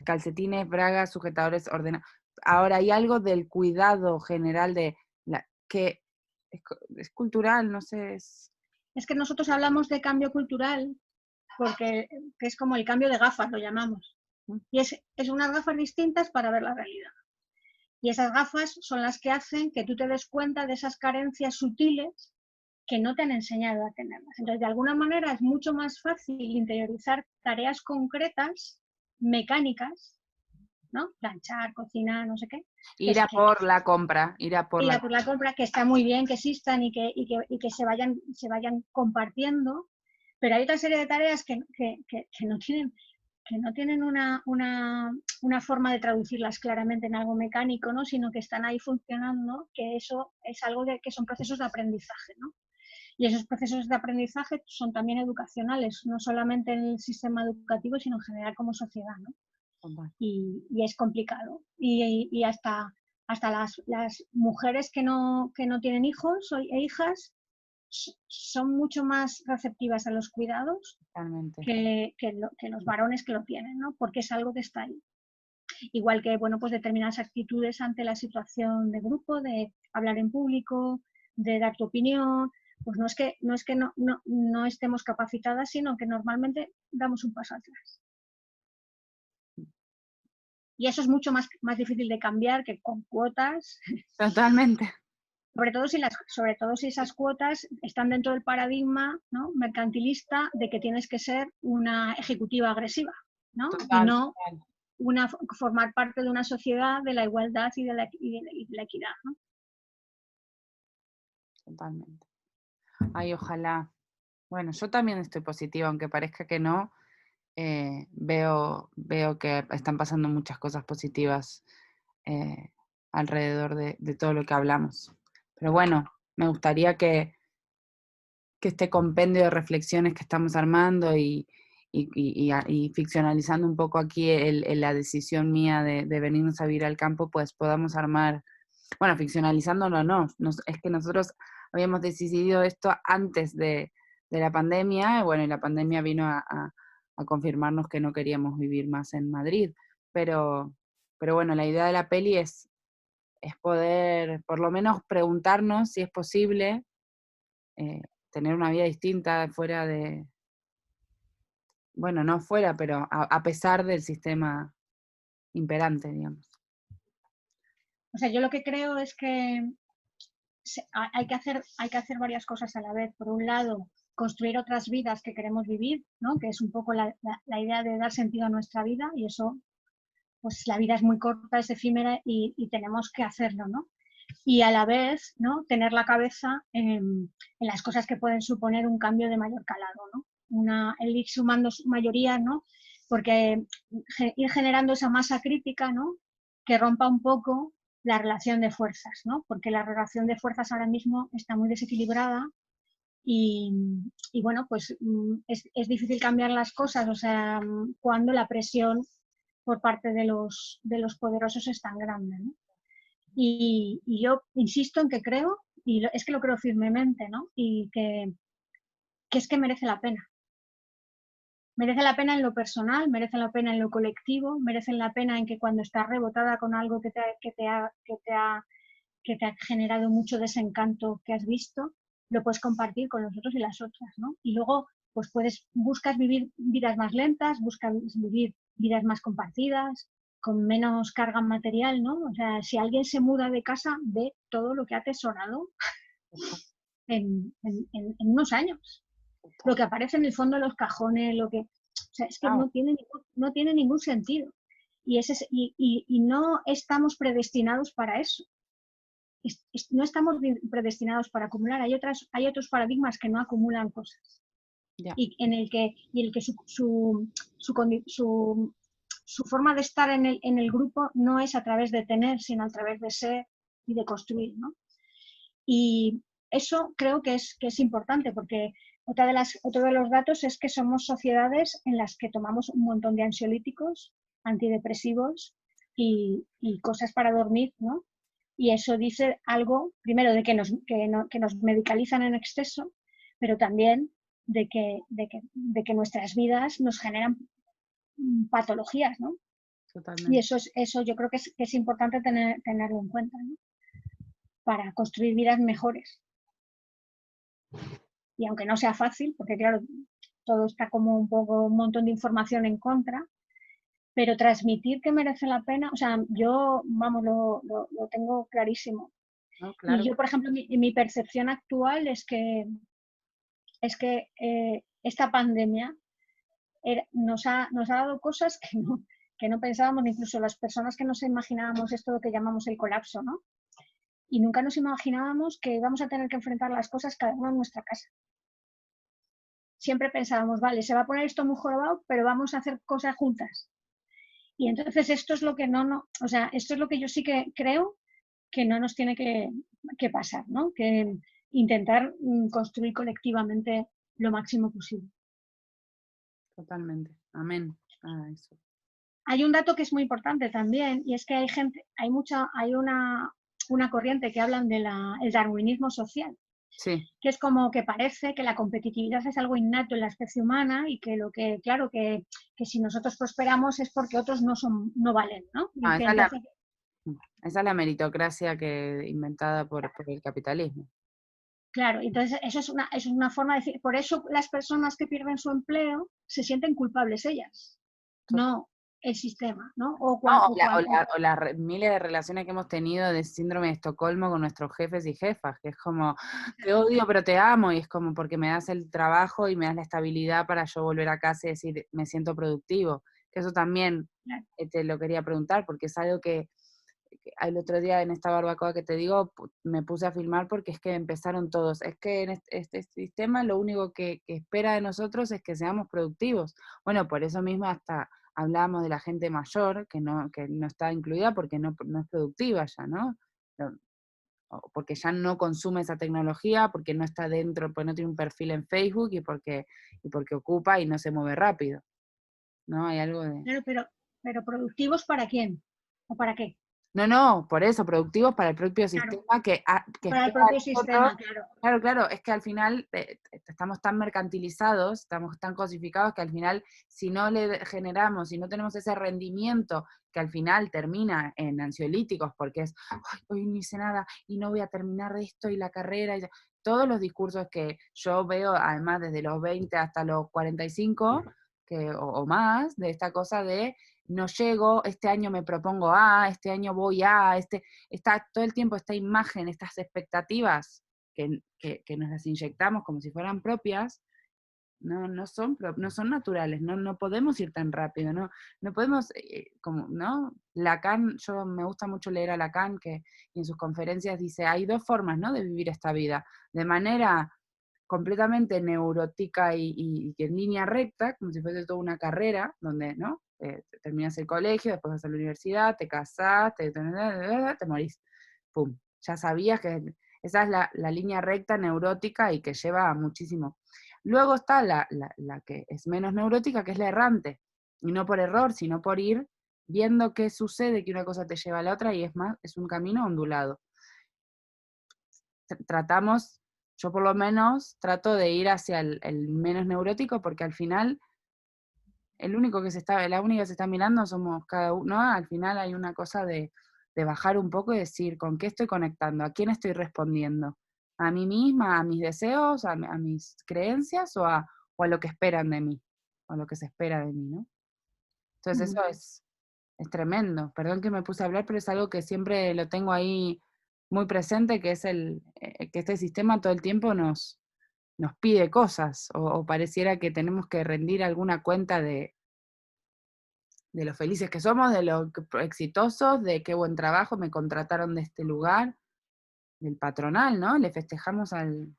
calcetines, bragas, sujetadores ordenados. Ahora, hay algo del cuidado general que es cultural, no sé, es que nosotros hablamos de cambio cultural porque que es como el cambio de gafas, lo llamamos. Y es unas gafas distintas para ver la realidad. Y esas gafas son las que hacen que tú te des cuenta de esas carencias sutiles que no te han enseñado a tenerlas. Entonces, de alguna manera es mucho más fácil interiorizar tareas concretas, mecánicas, ¿no? Planchar, cocinar, no sé qué. ir a por la compra, ir a por por la compra, que está muy bien que existan y que se vayan compartiendo, pero hay otra serie de tareas que no tienen una forma de traducirlas claramente en algo mecánico, ¿no? Sino que están ahí funcionando, que eso es algo que son procesos de aprendizaje, ¿no? Y esos procesos de aprendizaje son también educacionales, no solamente en el sistema educativo, sino en general como sociedad, ¿no? Y es complicado. Y hasta las mujeres que no tienen hijos e hijas son mucho más receptivas a los cuidados que los varones que lo tienen, ¿no? Porque es algo que está ahí. Igual que, bueno, pues determinadas actitudes ante la situación de grupo, de hablar en público, de dar tu opinión, pues no es que no estemos capacitadas, sino que normalmente damos un paso atrás. Y eso es mucho más difícil de cambiar que con cuotas. Totalmente. Sobre todo si esas cuotas están dentro del paradigma, ¿no?, mercantilista de que tienes que ser una ejecutiva agresiva, ¿no? Y no formar parte de una sociedad de la igualdad y de la equidad, ¿no? Totalmente. Ay, ojalá. Bueno, yo también estoy positiva, aunque parezca que no. Veo que están pasando muchas cosas positivas alrededor de todo lo que hablamos. Pero bueno, me gustaría que este compendio de reflexiones que estamos armando y ficcionalizando un poco aquí la decisión mía de venirnos a vivir al campo, pues podamos armar, bueno, ficcionalizándolo no, es que nosotros habíamos decidido esto antes de la pandemia, bueno, y la pandemia vino a confirmarnos que no queríamos vivir más en Madrid, pero bueno, la idea de la peli es poder, por lo menos, preguntarnos si es posible tener una vida distinta fuera bueno, no fuera, pero a pesar del sistema imperante, digamos. O sea, yo lo que creo es que hay que hacer varias cosas a la vez. Por un lado, construir otras vidas que queremos vivir, ¿no? Que es un poco la idea de dar sentido a nuestra vida, y eso, pues la vida es muy corta, es efímera y tenemos que hacerlo, ¿no? Y a la vez, ¿no?, tener la cabeza en las cosas que pueden suponer un cambio de mayor calado, ¿no? El ir sumando mayorías, ¿no? Porque ir generando esa masa crítica, ¿no?, que rompa un poco la relación de fuerzas, ¿no? Porque la relación de fuerzas ahora mismo está muy desequilibrada y bueno, pues es difícil cambiar las cosas, o sea, cuando la presión por parte de los poderosos es tan grande, ¿no? Y yo insisto en que creo, y es que lo creo firmemente, ¿no? Y que es que merece la pena. Merece la pena en lo personal, merece la pena en lo colectivo, merece la pena en que cuando estás rebotada con algo que te ha generado mucho desencanto que has visto, lo puedes compartir con los otros y las otras, ¿no? Y luego, pues buscas vivir vidas más lentas, buscas vivir vidas más compartidas, con menos carga material, ¿no? O sea, si alguien se muda de casa, ve todo lo que ha atesorado en unos años. Lo que aparece en el fondo de los cajones, o sea, es que no tiene ningún sentido. Y no estamos predestinados para eso. No estamos predestinados para acumular. Hay otros paradigmas que no acumulan cosas. Y en el que su forma de estar en el grupo no es a través de tener, sino a través de ser y de construir, ¿no? Y eso creo que es importante, porque otro de los datos es que somos sociedades en las que tomamos un montón de ansiolíticos, antidepresivos y cosas para dormir, ¿no? Y eso dice algo, primero, de que nos medicalizan en exceso, pero también de que nuestras vidas nos generan patologías, ¿no? Totalmente. Y eso yo creo que es importante tenerlo en cuenta, ¿no? Para construir vidas mejores. Y aunque no sea fácil, porque claro, todo está como un montón de información en contra, pero transmitir que merece la pena, o sea, yo, vamos, lo tengo clarísimo. No, claro. Y yo, por ejemplo, mi percepción actual es que esta pandemia nos ha dado cosas que no pensábamos, incluso las personas que nos imaginábamos esto que llamamos el colapso, ¿no? Y nunca nos imaginábamos que íbamos a tener que enfrentar las cosas cada uno en nuestra casa. Siempre pensábamos, vale, se va a poner esto muy jorobado, pero vamos a hacer cosas juntas. Y entonces esto es lo que o sea, esto es lo que yo sí que creo que no nos tiene que pasar, ¿no? Que intentar construir colectivamente lo máximo posible. Totalmente. Amén. Eso. Hay un dato que es muy importante también, y es que hay una corriente que hablan del darwinismo social. Sí. Que es como que parece que la competitividad es algo innato en la especie humana y que claro, que si nosotros prosperamos es porque otros no valen, ¿no? Esa es la meritocracia inventada por el capitalismo. Claro, entonces eso es una forma de decir, por eso las personas que pierden su empleo se sienten culpables ellas, no el sistema, ¿no? O las miles de relaciones que hemos tenido de síndrome de Estocolmo con nuestros jefes y jefas, que es como, te odio pero te amo, y es como porque me das el trabajo y me das la estabilidad para yo volver a casa y decir, me siento productivo. Que eso también te lo quería preguntar, porque es algo que el otro día en esta barbacoa que te digo, me puse a filmar porque es que empezaron todos. Es que en este sistema lo único que espera de nosotros es que seamos productivos. Bueno, por eso mismo hasta hablábamos de la gente mayor, que no está incluida porque no es productiva ya, ¿no? Porque ya no consume esa tecnología, porque no está dentro, porque no tiene un perfil en Facebook y porque ocupa y no se mueve rápido. ¿No? Hay algo de... Claro, pero ¿productivos para quién? ¿O para qué? No, por eso, productivos para el propio sistema que para el propio sistema, claro. Claro, es que al final estamos tan mercantilizados, estamos tan cosificados que al final si no le generamos, si no tenemos ese rendimiento que al final termina en ansiolíticos porque es, ay, hoy no hice nada y no voy a terminar esto y la carrera, todos los discursos que yo veo además desde los 20 hasta los 45 o más, de esta cosa de no llego, este año me propongo este año voy está todo el tiempo esta imagen, estas expectativas que nos las inyectamos como si fueran propias, no son naturales, no podemos ir tan rápido, no podemos, ¿no? Lacan, yo me gusta mucho leer a Lacan, que en sus conferencias dice, hay dos formas, ¿no?, de vivir esta vida, de manera completamente neurótica y en línea recta, como si fuese toda una carrera, donde, ¿no?, terminas el colegio, después vas a la universidad, te casás, te morís. Pum. Ya sabías que esa es la línea recta neurótica y que lleva muchísimo. Luego está la que es menos neurótica, que es la errante. Y no por error, sino por ir viendo qué sucede, que una cosa te lleva a la otra, y es un camino ondulado. Yo por lo menos trato de ir hacia el menos neurótico, porque al final la única que se está mirando somos cada uno, ¿no? Al final hay una cosa de bajar un poco y decir, ¿con qué estoy conectando? ¿A quién estoy respondiendo? ¿A mí misma? ¿A mis deseos? ¿A mis creencias? ¿O a lo que esperan de mí? ¿O a lo que se espera de mí, ¿no? Entonces eso es tremendo. Perdón que me puse a hablar, pero es algo que siempre lo tengo ahí muy presente, que es que este sistema todo el tiempo nos pide cosas, o pareciera que tenemos que rendir alguna cuenta de lo felices que somos, de lo exitosos, de qué buen trabajo, me contrataron de este lugar, del patronal, ¿no? Le festejamos al...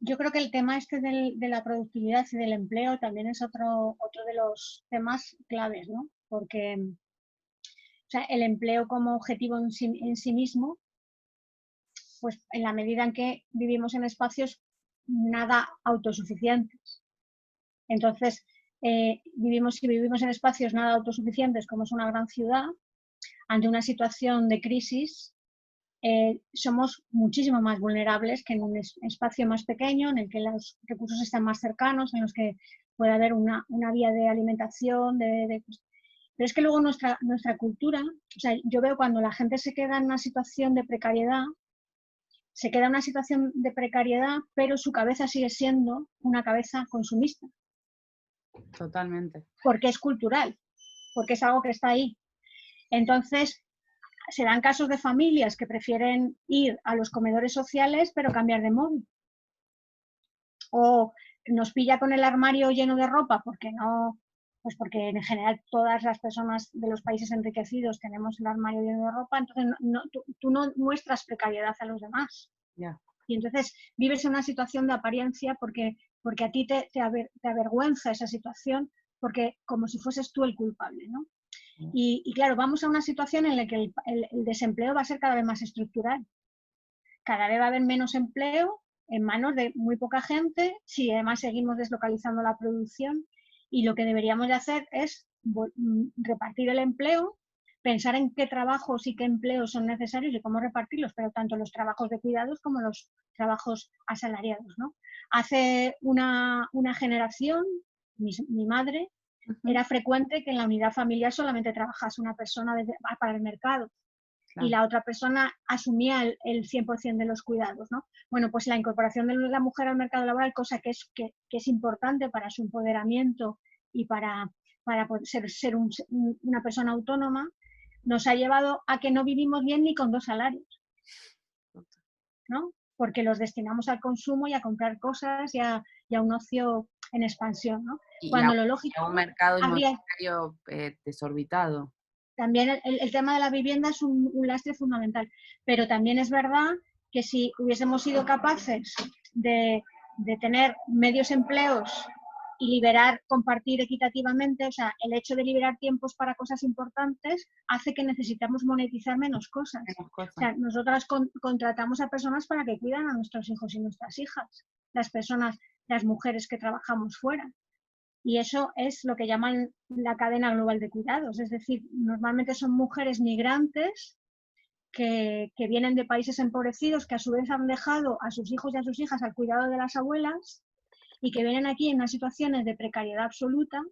Yo creo que el tema de la productividad y del empleo también es otro de los temas claves, ¿no? Porque o sea, el empleo como objetivo en sí mismo, pues en la medida en que vivimos en espacios nada autosuficientes. Entonces, si vivimos en espacios nada autosuficientes, como es una gran ciudad, ante una situación de crisis, somos muchísimo más vulnerables que en un espacio más pequeño, en el que los recursos están más cercanos, en los que puede haber una vía de alimentación, pero es que luego nuestra cultura, o sea, yo veo cuando la gente se queda en una situación de precariedad, pero su cabeza sigue siendo una cabeza consumista. Totalmente. Porque es cultural, porque es algo que está ahí. Entonces, se dan casos de familias que prefieren ir a los comedores sociales pero cambiar de móvil. O nos pilla con el armario lleno de ropa porque en general todas las personas de los países enriquecidos tenemos el armario lleno de ropa, entonces tú no muestras precariedad a los demás. Yeah. Y entonces vives en una situación de apariencia porque a ti te avergüenza esa situación, porque como si fueses tú el culpable, ¿no? Y claro, vamos a una situación en la que el desempleo va a ser cada vez más estructural. Cada vez va a haber menos empleo en manos de muy poca gente, si además seguimos deslocalizando la producción, y lo que deberíamos de hacer es repartir el empleo, pensar en qué trabajos y qué empleos son necesarios y cómo repartirlos, pero tanto los trabajos de cuidados como los trabajos asalariados, ¿no? Hace una generación, mi madre, era frecuente que en la unidad familiar solamente trabajase una persona para el mercado. Claro. Y la otra persona asumía el 100% de los cuidados, ¿no? Bueno, pues la incorporación de la mujer al mercado laboral, cosa que es importante para su empoderamiento y para poder ser una persona autónoma, nos ha llevado a que no vivimos bien ni con 2 salarios, ¿no? Porque los destinamos al consumo y a comprar cosas y a un ocio en expansión, ¿no? Cuando lo lógico, a un mercado inmobiliario desorbitado. También el tema de la vivienda es un lastre fundamental, pero también es verdad que si hubiésemos sido capaces de tener medios empleos y compartir equitativamente, o sea, el hecho de liberar tiempos para cosas importantes hace que necesitamos monetizar menos cosas. O sea, nosotras contratamos a personas para que cuidan a nuestros hijos y nuestras hijas, las mujeres que trabajamos fuera. Y eso es lo que llaman la cadena global de cuidados. Es decir, normalmente son mujeres migrantes que vienen de países empobrecidos, que a su vez han dejado a sus hijos y a sus hijas al cuidado de las abuelas y que vienen aquí en unas situaciones de precariedad absoluta,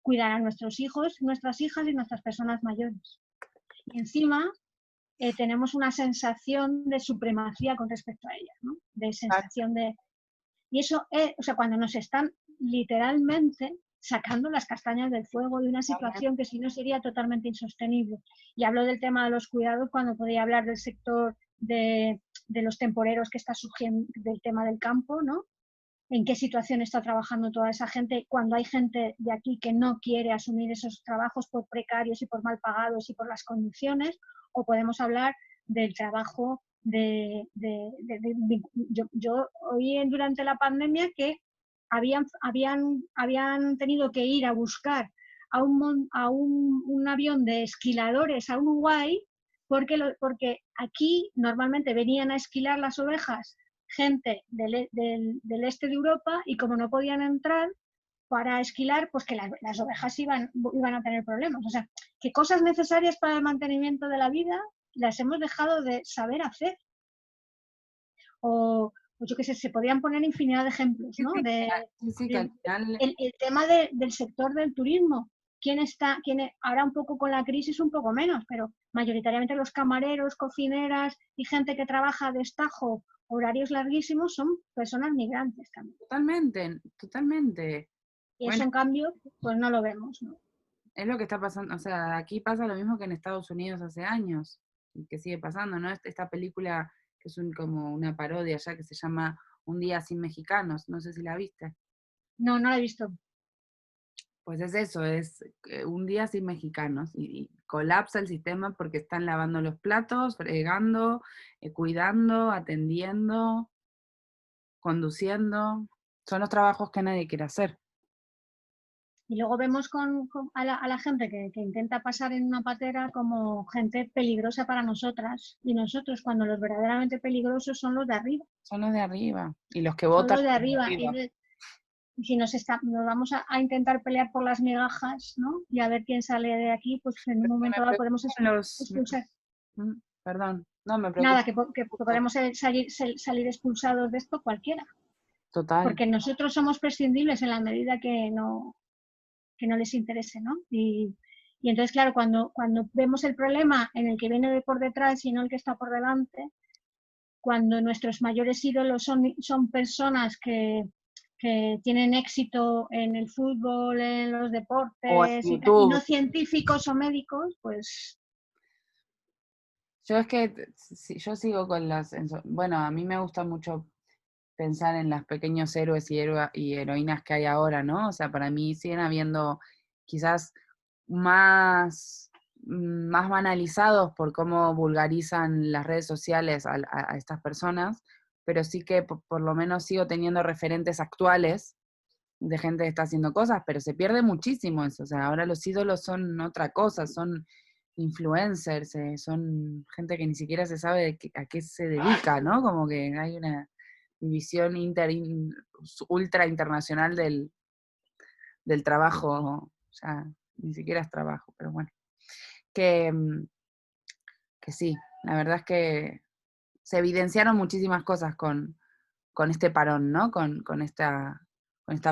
cuidar a nuestros hijos, nuestras hijas y nuestras personas mayores. Y encima tenemos una sensación de supremacía con respecto a ellas, ¿no? De sensación de... Y eso es, o sea, cuando nos están literalmente sacando las castañas del fuego de una situación que si no sería totalmente insostenible. Y hablo del tema de los cuidados cuando podía hablar del sector de los temporeros que está surgiendo, del tema del campo, ¿no? En qué situación está trabajando toda esa gente, cuando hay gente de aquí que no quiere asumir esos trabajos por precarios y por mal pagados y por las condiciones, o podemos hablar del trabajo yo oí durante la pandemia que habían tenido que ir a buscar a un avión de esquiladores a Uruguay porque aquí normalmente venían a esquilar las ovejas gente del este de Europa y como no podían entrar para esquilar, pues que las ovejas iban a tener problemas. O sea, que cosas necesarias para el mantenimiento de la vida las hemos dejado de saber hacer. O yo qué sé, se podrían poner infinidad de ejemplos, ¿no? El tema del sector del turismo. Ahora un poco con la crisis, un poco menos, pero mayoritariamente los camareros, cocineras y gente que trabaja de estajo, horarios larguísimos, son personas migrantes también. Totalmente. Y eso, en cambio, pues no lo vemos, ¿no? Es lo que está pasando, o sea, aquí pasa lo mismo que en Estados Unidos hace años, y que sigue pasando, ¿no? Esta película que es como una parodia ya que se llama Un día sin mexicanos, no sé si la viste. No, no la he visto. Pues es eso, es un día sin mexicanos y colapsa el sistema porque están lavando los platos, fregando, cuidando, atendiendo, conduciendo. Son los trabajos que nadie quiere hacer. Y luego vemos a la gente que intenta pasar en una patera como gente peligrosa para nosotras. Y nosotros, cuando los verdaderamente peligrosos son los de arriba. Son los de arriba. Y los que votan. Son los de arriba. Y si nos vamos a intentar pelear por las migajas, ¿no? Y a ver quién sale de aquí, pues en un momento dado podemos expulsar. Perdón, no me Nada, preocupa. que podemos salir expulsados de esto cualquiera. Total. Porque nosotros somos prescindibles en la medida que no les interese, ¿no? Y entonces, claro, cuando vemos el problema en el que viene de por detrás y no el que está por delante, cuando nuestros mayores ídolos son personas que tienen éxito en el fútbol, en los O en deportes, y YouTube. no científicos o médicos, pues... Yo es que yo sigo con bueno, a mí me gusta mucho pensar en los pequeños héroes y heroínas que hay ahora, ¿no? O sea, para mí siguen habiendo quizás más banalizados por cómo vulgarizan las redes sociales a estas personas, pero sí que por lo menos sigo teniendo referentes actuales de gente que está haciendo cosas, pero se pierde muchísimo eso. O sea, ahora los ídolos son otra cosa, son influencers, son gente que ni siquiera se sabe a qué se dedica, ¿no? Como que hay una división ultra internacional del trabajo, o sea, ni siquiera es trabajo, pero bueno. Que sí, la verdad es que se evidenciaron muchísimas cosas con este parón, ¿no? Con esta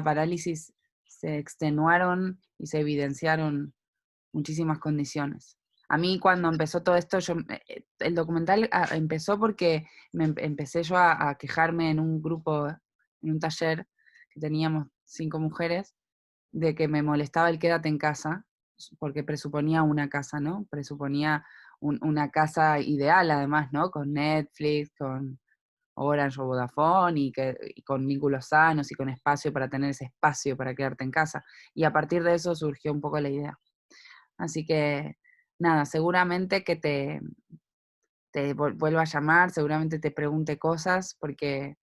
parálisis se extenuaron y se evidenciaron muchísimas condiciones. A mí cuando empezó todo esto, el documental empezó porque empecé yo a quejarme en un grupo, en un taller que teníamos 5 mujeres, de que me molestaba el quédate en casa, porque presuponía una casa, ¿no? Presuponía una casa ideal además, ¿no? Con Netflix, con Orange o Vodafone y con vínculos sanos y con espacio para tener ese espacio para quedarte en casa. Y a partir de eso surgió un poco la idea. Así que, nada, seguramente que te vuelva a llamar, seguramente te pregunte cosas, porque,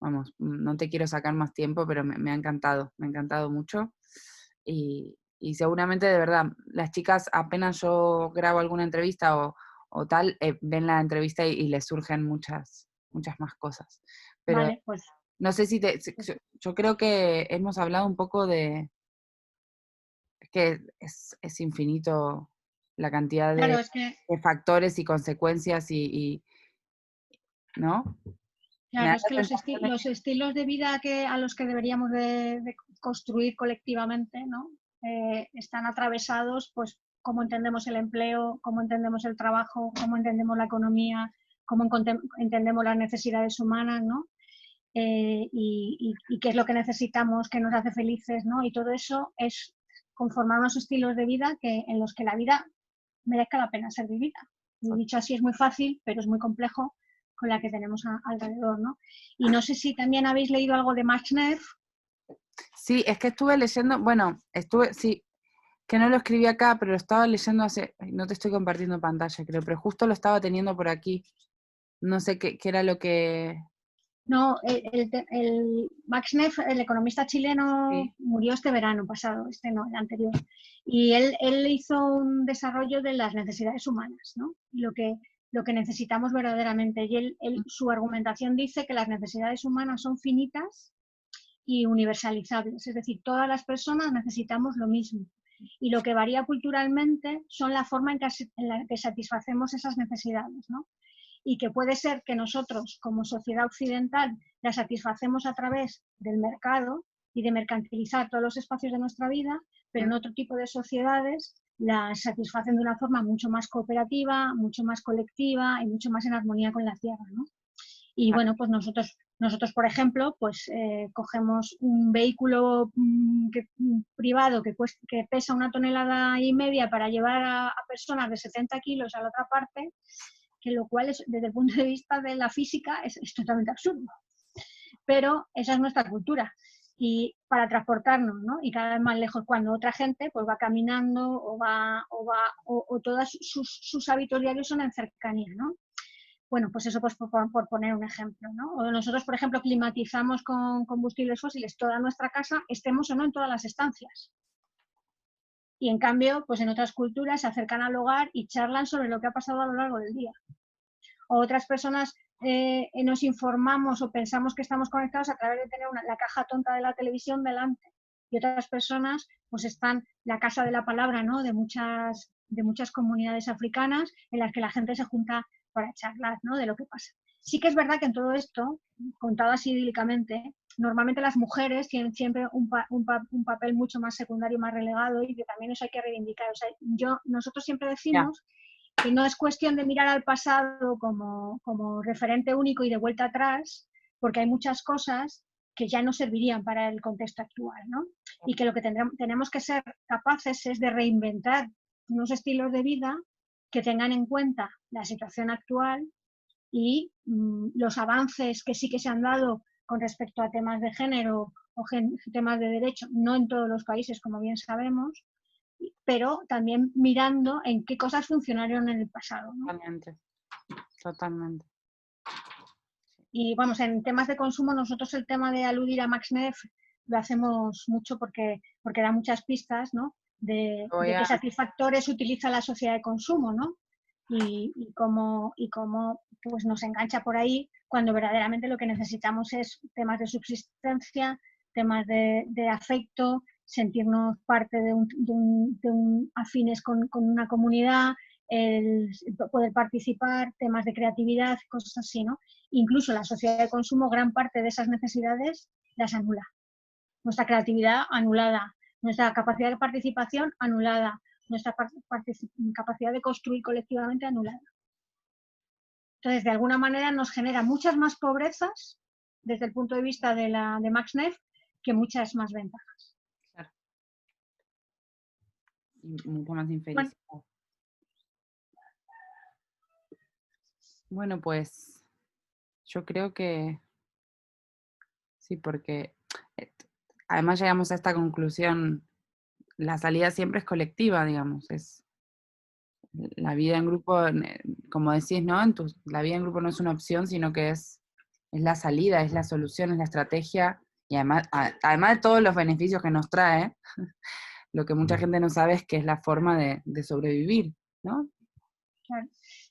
vamos, no te quiero sacar más tiempo, pero me ha encantado mucho. Y seguramente, de verdad, las chicas apenas yo grabo alguna entrevista o tal, ven la entrevista y les surgen muchas más cosas. Pero Vale, pues... no sé si yo creo que hemos hablado un poco de que es infinito la cantidad Claro, es que... de factores y consecuencias ¿no? Me Claro, da es la que sensación de los estilos de vida a los que deberíamos de construir colectivamente, ¿no? Están atravesados, pues, cómo entendemos el empleo, cómo entendemos el trabajo, cómo entendemos la economía, cómo entendemos las necesidades humanas, ¿no? Y qué es lo que necesitamos, qué nos hace felices, ¿no? Y todo eso es conformar unos estilos de vida en los que la vida merezca la pena ser vivida. Y dicho así es muy fácil, pero es muy complejo con la que tenemos alrededor, ¿no? Y no sé si también habéis leído algo de Max Neff. Sí, es que estuve leyendo, bueno, sí, que no lo escribí acá, pero lo estaba leyendo no te estoy compartiendo pantalla, creo, pero justo lo estaba teniendo por aquí. No sé qué era lo que... No, el Max Neff, el economista chileno, Sí. murió este verano pasado, no, el anterior. Y él hizo un desarrollo de las necesidades humanas, ¿no? Lo que necesitamos verdaderamente. Y su argumentación dice que las necesidades humanas son finitas y universalizables, es decir, todas las personas necesitamos lo mismo. Y lo que varía culturalmente son la forma en la que satisfacemos esas necesidades, ¿no? Y que puede ser que nosotros, como sociedad occidental, las satisfacemos a través del mercado y de mercantilizar todos los espacios de nuestra vida, pero en otro tipo de sociedades las satisfacen de una forma mucho más cooperativa, mucho más colectiva y mucho más en armonía con la tierra, ¿no? Y bueno, pues nosotros, por ejemplo, pues cogemos un vehículo privado que pesa 1,5 toneladas para llevar a personas de 70 kilos a la otra parte, que lo cual es, desde el punto de vista de la física es totalmente absurdo. Pero esa es nuestra cultura. Y para transportarnos, ¿no? Y cada vez más lejos, cuando otra gente pues va caminando o todos sus hábitos diarios son en cercanía, ¿no? Bueno, pues eso pues por poner un ejemplo, ¿no? O nosotros, por ejemplo, climatizamos con combustibles fósiles toda nuestra casa, estemos o no en todas las estancias. Y en cambio, pues en otras culturas se acercan al hogar y charlan sobre lo que ha pasado a lo largo del día. O otras personas nos informamos o pensamos que estamos conectados a través de tener la caja tonta de la televisión delante. Y otras personas, pues están la casa de la palabra, ¿no? De muchas comunidades africanas en las que la gente se junta para charlar, ¿no? De lo que pasa. Sí que es verdad que en todo esto, contado así idílicamente, normalmente las mujeres tienen siempre un papel mucho más secundario, más relegado, y que también eso hay que reivindicar. O sea, nosotros siempre decimos que no es cuestión de mirar al pasado como referente único y de vuelta atrás, porque hay muchas cosas que ya no servirían para el contexto actual, ¿no? Y que lo que tenemos que ser capaces es de reinventar unos estilos de vida que tengan en cuenta la situación actual y los avances que sí que se han dado con respecto a temas de género o temas de derecho, no en todos los países, como bien sabemos, pero también mirando en qué cosas funcionaron en el pasado, ¿no? Totalmente. Y vamos, en temas de consumo, nosotros el tema de aludir a Max Neff lo hacemos mucho porque da muchas pistas, ¿no? De qué satisfactores utiliza la sociedad de consumo, ¿no? Y cómo pues nos engancha por ahí cuando verdaderamente lo que necesitamos es temas de subsistencia, temas de afecto, sentirnos parte de un afines con una comunidad, el poder participar, temas de creatividad, cosas así, ¿no? Incluso la sociedad de consumo, gran parte de esas necesidades las anula. Nuestra creatividad anulada, nuestra capacidad de participación anulada, nuestra capacidad de construir colectivamente anulada. Entonces, de alguna manera nos genera muchas más pobrezas desde el punto de vista de Max Neff que muchas más ventajas. Claro. Y mucho más infelicidad. Bueno, pues yo creo que sí, porque además llegamos a esta conclusión, la salida siempre es colectiva, digamos, es la vida en grupo, como decís, ¿no? La vida en grupo no es una opción, sino que es la salida, es la solución, es la estrategia, y además de todos los beneficios que nos trae, lo que mucha gente no sabe es que es la forma de sobrevivir, ¿no? Claro.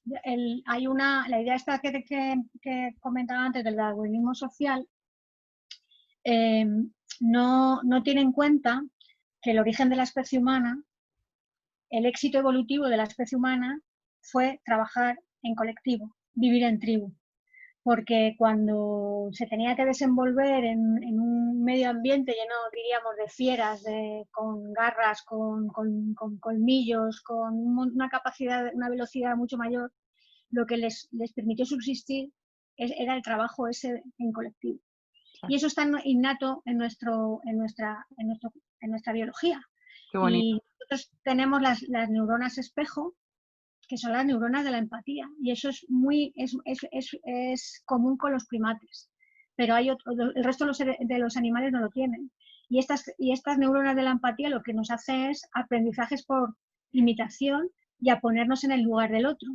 La idea esta que comentaba antes del darwinismo social, no tiene en cuenta que el origen de la especie humana, el éxito evolutivo de la especie humana fue trabajar en colectivo, vivir en tribu. Porque cuando se tenía que desenvolver en un medio ambiente lleno, diríamos, de fieras, con garras, con colmillos, con una capacidad, una velocidad mucho mayor, lo que les permitió subsistir era el trabajo ese en colectivo. Y eso está innato en nuestra biología. Qué bonito. Y nosotros tenemos las neuronas espejo, que son las neuronas de la empatía, y eso es común con los primates, pero el resto de los animales no lo tienen. Y estas neuronas de la empatía lo que nos hace es aprendizajes por imitación y a ponernos en el lugar del otro.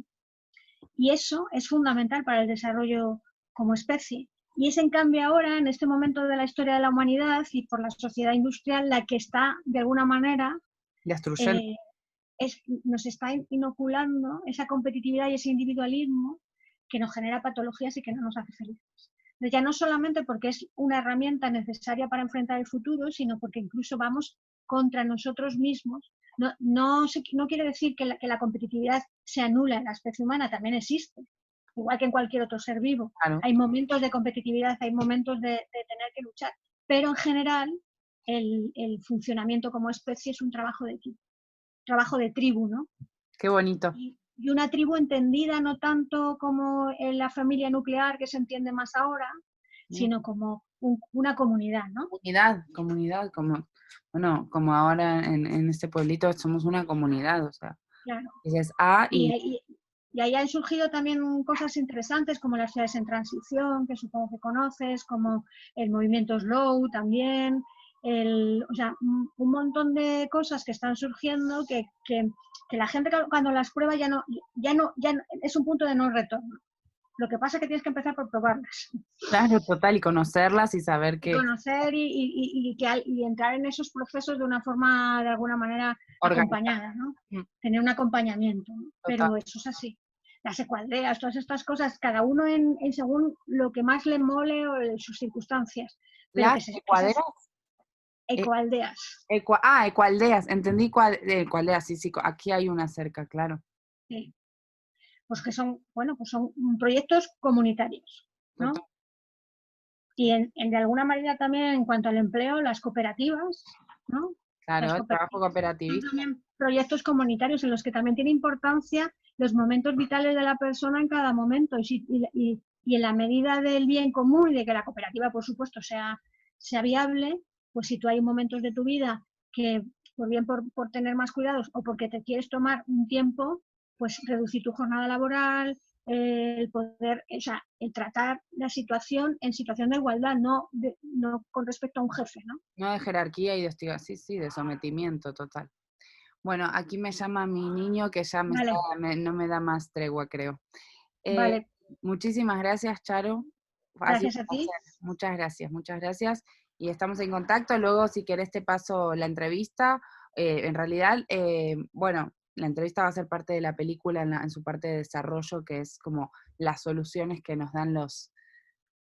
Y eso es fundamental para el desarrollo como especie. Y es en cambio ahora, en este momento de la historia de la humanidad y por la sociedad industrial, la que está de alguna manera nos está inoculando esa competitividad y ese individualismo que nos genera patologías y que no nos hace felices. Ya no solamente porque es una herramienta necesaria para enfrentar el futuro, sino porque incluso vamos contra nosotros mismos. No quiere decir que la competitividad se anula en la especie humana, también existe, igual que en cualquier otro ser vivo. Claro. Hay momentos de competitividad, hay momentos de tener que luchar, pero en general el funcionamiento como especie es un trabajo de equipo. Trabajo de tribu, ¿no? Qué bonito. Y una tribu entendida no tanto como en la familia nuclear que se entiende más ahora, sino como una comunidad, ¿no? Comunidad, como ahora en este pueblito somos una comunidad, o sea. Claro. Y ahí han surgido también cosas interesantes como las ciudades en transición, que supongo que conoces, como el movimiento Slow también, o sea, un montón de cosas que están surgiendo que la gente cuando las prueba ya no es un punto de no retorno. Lo que pasa es que tienes que empezar por probarlas. Claro, total, y conocerlas y saber que... Conocer y entrar en esos procesos de una forma, de alguna manera, acompañada, ¿no? Tener un acompañamiento, ¿no? Pero eso es así. Las ecualdeas, todas estas cosas, cada uno en según lo que más le mole o sus circunstancias. Pero ¿Las ecuaderas? Ecualdeas. Ecualdeas, entendí ecualdeas, sí, aquí hay una cerca, claro. Sí. pues que son, bueno, pues son proyectos comunitarios, ¿no? Total. Y de alguna manera también en cuanto al empleo, las cooperativas, ¿no? Claro, Las el trabajo cooperativas son cooperativista. también proyectos comunitarios en los que también tiene importancia los momentos vitales de la persona en cada momento y en la medida del bien común y de que la cooperativa, por supuesto, sea viable, pues si tú hay momentos de tu vida que, por bien por tener más cuidados o porque te quieres tomar un tiempo, pues reducir tu jornada laboral, el poder, o sea, el tratar la situación en situación de igualdad, no con respecto a un jefe, ¿no? No de jerarquía y de hostigación, sí, de sometimiento total. Bueno, aquí me llama mi niño que ya Vale, no me da más tregua, creo. vale, Muchísimas gracias, Charo. Ha sido gracias a un ti. placer. Muchas gracias. Y estamos en contacto. Luego, si querés, te paso la entrevista. En realidad, bueno, la entrevista va a ser parte de la película en su parte de desarrollo, que es como las soluciones que nos dan las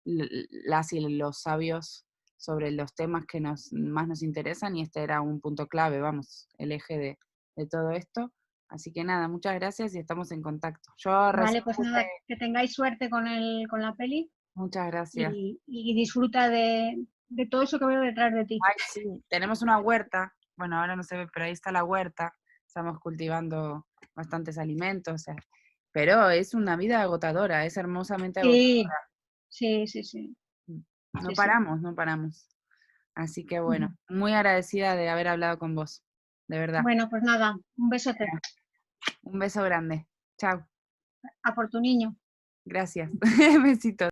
y los sabios sobre los temas que más nos interesan, y este era un punto clave, vamos, el eje de todo esto. Así que nada, muchas gracias y estamos en contacto. Yo Vale, recién pues puse, nada, que tengáis suerte con la peli muchas gracias. y disfruta de todo eso que veo detrás de ti. Ay, sí, tenemos una huerta, bueno, ahora no se ve, pero ahí está la huerta, estamos cultivando bastantes alimentos, pero es una vida agotadora, es hermosamente agotadora. Sí, sí, sí, sí, No sí, sí. paramos, no paramos. Así que bueno, Ujú. muy agradecida de haber hablado con vos, de verdad. Bueno, pues nada, un besote Un beso grande. Chao. a por tu niño. Gracias. Besitos.